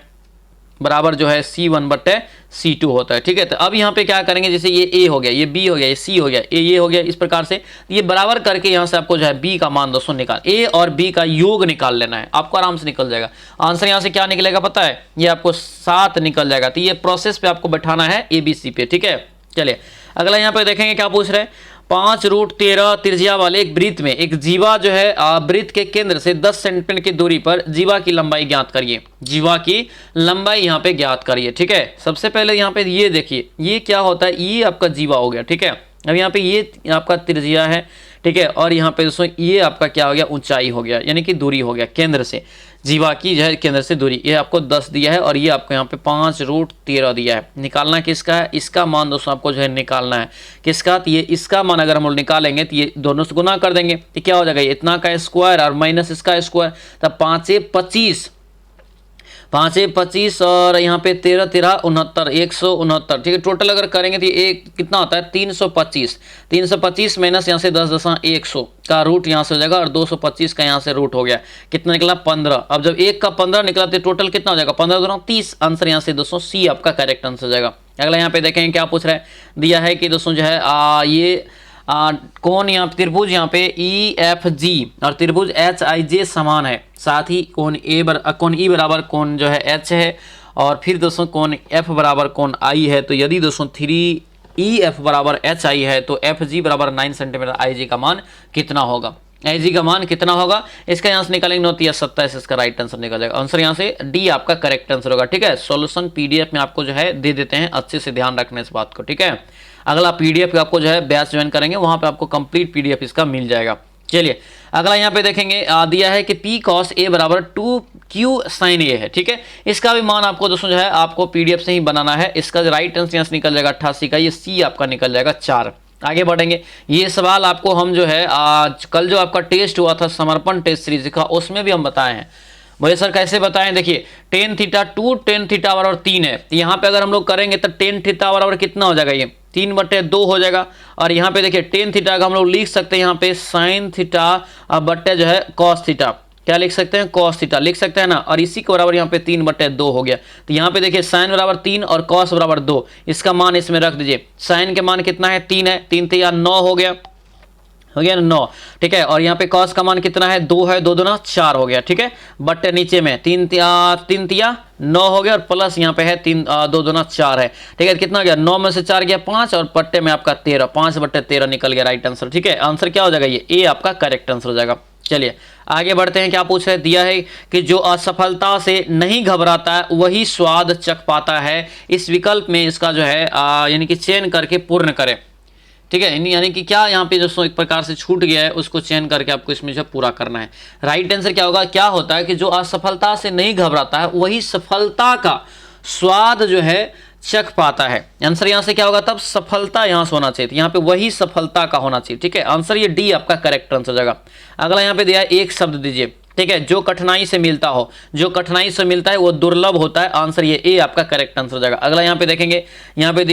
बराबर जो है c1/c2 होता है। ठीक है, तो अब यहाँ पे क्या करेंगे, जैसे ये a हो गया, ये b हो गया, ये c हो गया, ये हो गया, इस प्रकार से ये बराबर करके यहाँ से आपको जो है b का मान दोस्तों निकाल, a और b का योग निकाल लेना है, आपको आराम से निकल जाएगा। आंसर यहाँ से क्या निकलेगा पता है, ये आपको 7 निकल जाएगा। तो ये प्रोसेस पे आपको बैठाना है ABC पे। ठीक है, चलिए अगला यहाँ पे देखेंगे क्या पूछ रहे हैं, 5√13 त्रिज्या वाले एक वृत्त में एक जीवा जो है वृत्त के केंद्र से 10 सेंटीमीटर की दूरी पर जीवा की लंबाई ज्ञात करिए, जीवा की लंबाई यहाँ पे ज्ञात करिए। ठीक है, सबसे पहले यहाँ पे ये देखिए ये क्या होता है, ये आपका जीवा हो गया। ठीक है, अब यहाँ पे ये आपका त्रिज्या है, ठीक है, और यहाँ पे दोस्तों ये आपका क्या हो गया, ऊंचाई हो गया, यानी कि दूरी हो गया केंद्र से, जीवा की जो है केंद्र से दूरी, ये आपको 10 दिया है और ये आपको यहाँ पे 5√13 दिया है। निकालना किसका है, इसका मान दोस्तों आपको जो है निकालना है, किसका, तो ये इसका मान अगर हम लोग निकालेंगे तो ये दोनों से गुना कर देंगे तो क्या हो जाएगा, ये इतना का स्क्वायर और माइनस इसका स्क्वायर, तब 5×25 और यहाँ पे 13 13 69 169। ठीक है, टोटल अगर करेंगे तो ये कितना होता है 325 माइनस यहाँ से 10.100 का रूट यहाँ से हो जाएगा और 225 का यहाँ से रूट हो गया, कितना निकला 15। अब जब 1 का 15 निकला तो टोटल कितना हो जाएगा 15×30। आंसर यहाँ से दोस्तों सी आपका करेक्ट आंसर हो जाएगा। अगला यहाँ पे देखेंगे क्या पूछ रहा है, दिया है कि दोस्तों जो है ये कौन यहाँ त्रिभुज यहाँ पे EFG और त्रिभुज HIJ समान है, साथ ही कोण E बराबर कोण जो है H है, और फिर दोस्तों कोण F बराबर कोण I है। तो यदि दोस्तों 3EF बराबर HI है तो FG बराबर 9 सेंटीमीटर, IG का मान कितना होगा, IG का मान कितना होगा, इसका यहाँ से निकालेंगे 9 या 27, इसका राइट आंसर निकल जाएगा। आंसर यहाँ से डी आपका करेक्ट आंसर होगा। ठीक है, सॉल्यूशन PDF में आपको जो है दे देते हैं, अच्छे से ध्यान रखना इस बात को। ठीक है, अगला PDF आपको जो है बैच ज्वाइन करेंगे, वहां पे आपको कंप्लीट PDF इसका मिल जाएगा। चलिए अगला यहाँ पे देखेंगे दिया है कि P cos A बराबर 2 क्यू साइन ए है, ठीक है। इसका भी मान आपको दोस्तों जो है आपको पीडीएफ से ही बनाना है। इसका राइट आंसर यहाँ से निकल जाएगा 88 का, ये सी आपका निकल जाएगा 4। आगे बढ़ेंगे, ये सवाल आपको हम जो है आज कल जो आपका टेस्ट हुआ था समर्पण टेस्ट सीरीज का, उसमें भी हम बताए हैं। बोले सर कैसे बताएं, देखिए टेन थीटा 2 टेन थीटा बराबर 3 है, यहाँ पे अगर हम लोग करेंगे तो टेन थीटा बराबर कितना हो जाएगा, ये 3/2 हो जाएगा। और यहाँ पे देखिए टेन थीटा का हम लोग लिख सकते हैं यहाँ पे साइन थीटा बट्टे जो है कॉस थीटा, क्या लिख सकते हैं, कॉस थीटा लिख सकते हैं ना। और इसी के बराबर यहाँ पे 3/2 हो गया। तो यहाँ पे देखिए साइन बराबर 3 और कॉस बराबर 2, इसका मान इसमें रख दीजिए। साइन के मान कितना है, 3 है, 3 3 9 हो गया ना 9, ठीक है। और यहाँ पे कॉस का मान कितना है, 2 है, 2 दूना 4 हो गया, ठीक है। बट नीचे में 3 3 9 हो गया और प्लस यहाँ पे है 3 2 दूना 4 है, ठीक है। कितना गया, 9 में से 4 गया 5 और पट्टे में आपका 13, 5/13 निकल गया राइट आंसर, ठीक है। आंसर क्या हो जाएगा, ये ए आपका करेक्ट आंसर हो जाएगा। चलिए आगे बढ़ते हैं, क्या पूछ रहे, दिया है कि जो असफलता से नहीं घबराता है वही स्वाद चख पाता है। इस विकल्प में इसका जो है यानी कि चयन करके पूर्ण करें, ठीक है। यानी कि क्या यहाँ पे जो एक प्रकार से छूट गया है उसको चयन करके आपको इसमें जो पूरा करना है। राइट आंसर क्या होगा, क्या होता है कि जो असफलता से नहीं घबराता है वही सफलता का स्वाद जो है चख पाता है। आंसर यहाँ से क्या होगा, तब सफलता यहाँ से होना चाहिए, तो यहाँ पे वही सफलता का होना चाहिए, ठीक है। आंसर ये डी आपका करेक्ट आंसर हो जाएगा। अगला यहाँ पे दिया है एक शब्द दीजिए, ठीक है, जो कठिनाई से मिलता हो, जो कठिनाई से मिलता है वो दुर्लभ होता है। आंसर ये ए आपका करेक्ट आंसर हो जाएगा। अगला यहाँ पे देखेंगे, यहाँ पे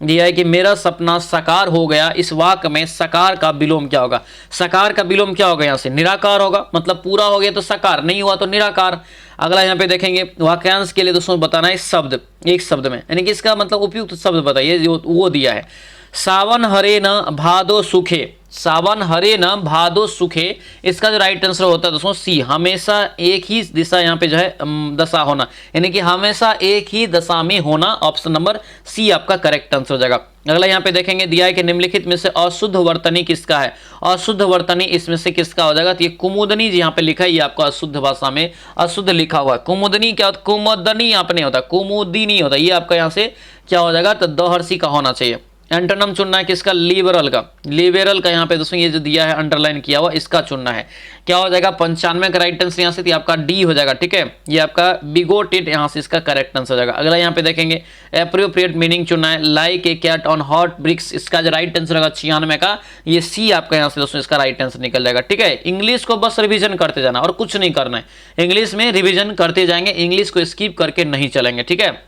दिया है कि मेरा सपना साकार हो गया। इस वाक्य में साकार का विलोम क्या होगा, साकार का विलोम क्या होगा, यहाँ से निराकार होगा, मतलब पूरा हो गया तो साकार, नहीं हुआ तो निराकार। अगला यहाँ पे देखेंगे वाक्यांश के लिए दोस्तों बताना है शब्द, एक शब्द में, यानी कि इसका मतलब उपयुक्त शब्द बताइए, जो वो दिया है। सावन हरे न भादो सुखे, सावन हरे न भादो सुखे, इसका जो राइट आंसर होता है दोस्तों सी, हमेशा एक ही दिशा यहाँ पे जो है दशा होना, यानी कि हमेशा एक ही दशा में होना। ऑप्शन नंबर सी आपका करेक्ट आंसर हो जाएगा। अगला यहाँ पे देखेंगे, दिया है कि निम्नलिखित में से अशुद्ध वर्तनी किसका है, अशुद्ध वर्तनी इसमें से किसका हो जाएगा, तो ये कुमुदनी यहाँ पे लिखा है, ये आपका अशुद्ध भाषा में अशुद्ध लिखा हुआ है। कुमुदनी क्या होता है, कुमुदनी यहाँ पे नहीं होता, कुमुदिनी होता है, ये आपका यहाँ से क्या हो जाएगा, तो दोहर्षी का होना चाहिए। एंटोनिम चुनना है किसका, लिबरल का, लिबरल का यहाँ पे दोस्तों ये जो दिया है अंडरलाइन किया हुआ, इसका चुनना है। क्या हो जाएगा 95 का राइट आंसर यहाँ से आपका डी हो जाएगा, ठीक है। ये आपका बिगोटेड यहाँ से इसका करेक्ट आंसर हो जाएगा। अगला यहाँ पे देखेंगे एप्रोप्रिएट मीनिंग चुनना है, like a cat on hot bricks, इसका जो राइट आंसर होगा 96 का, ये सी आपका यहाँ से दोस्तों इसका राइट आंसर निकल जाएगा, ठीक है। इंग्लिश को बस रिविजन करते जाना और कुछ नहीं करना है, इंग्लिश में रिविजन करते जाएंगे, इंग्लिश को स्किप करके नहीं चलेंगे, ठीक है।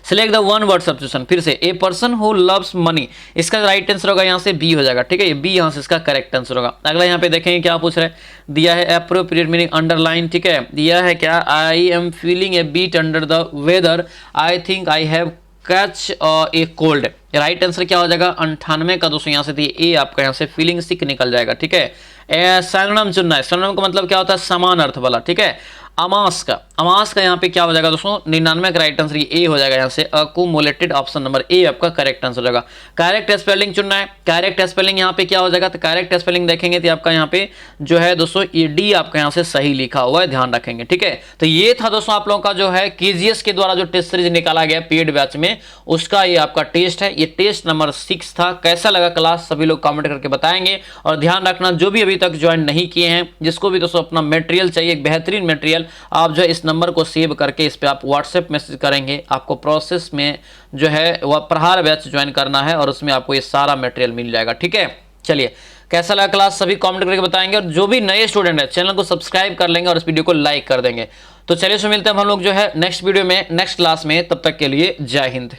Select the one word substitution, फिर से a person who loves money, इसका राइट आंसर होगा यहाँ से बी हो जाएगा, ठीक है। ये बी यहाँ से इसका करेक्ट आंसर होगा। अगला यहाँ पे देखेंगे क्या पूछ रहे हैं, दिया है एप्रोप्रिएट मीनिंग अंडरलाइन, ठीक है। दिया है क्या, I am feeling a bit under the weather, I think I have catch a cold, right answer क्या हो जाएगा 98 का दोस्तों यहाँ से दिए ए आपका यहाँ से फीलिंग सिक निकल जाएगा, ठीक है। सिनोनिम चुनना है, सिनोनिम का मतलब क्या होता है, समान अर्थ वाला, ठीक है। अमास का यहाँ पे क्या हो जाएगा दोस्तों 99 का राइट आंसर ए हो जाएगा यहाँ से अकुमुलेटेड, ऑप्शन नंबर ए आपका करेक्ट आंसर हो जाएगा। करेक्ट स्पेलिंग चुनना है, करेक्ट स्पेलिंग यहाँ पे क्या हो जाएगा, तो करेक्ट स्पेलिंग देखेंगे तो आपका यहाँ पे जो है दोस्तों ये डी आपका यहाँ से सही लिखा हुआ है, ध्यान रखेंगे, ठीक है। तो ये था दोस्तों आप लोगों का जो है केजीएस के द्वारा जो टेस्ट सीरीज निकाला गया पेड बैच में, उसका ये आपका टेस्ट है, ये टेस्ट नंबर 6 था। कैसा लगा क्लास सभी लोग कमेंट करके बताएंगे। और ध्यान रखना जो भी अभी तक ज्वाइन नहीं किए हैं, जिसको भी दोस्तों अपना मटेरियल चाहिए, बेहतरीन मटेरियल, आप जो है इस नंबर को सेव करके इस पे आप व्हाट्सएप मैसेज करेंगे, आपको प्रोसेस में जो है वह प्रहार बैच ज्वाइन करना है और उसमें आपको ये सारा मटेरियल मिल जाएगा, ठीक है। चलिए कैसा लगा क्लास सभी कमेंट करके बताएंगे, और जो भी नए स्टूडेंट है चैनल को सब्सक्राइब कर लेंगे और इस वीडियो को लाइक कर देंगे। तो चलिए मिलते हैं हम लोग जो है नेक्स्ट वीडियो में, नेक्स्ट क्लास में, तब तक के लिए जय हिंद।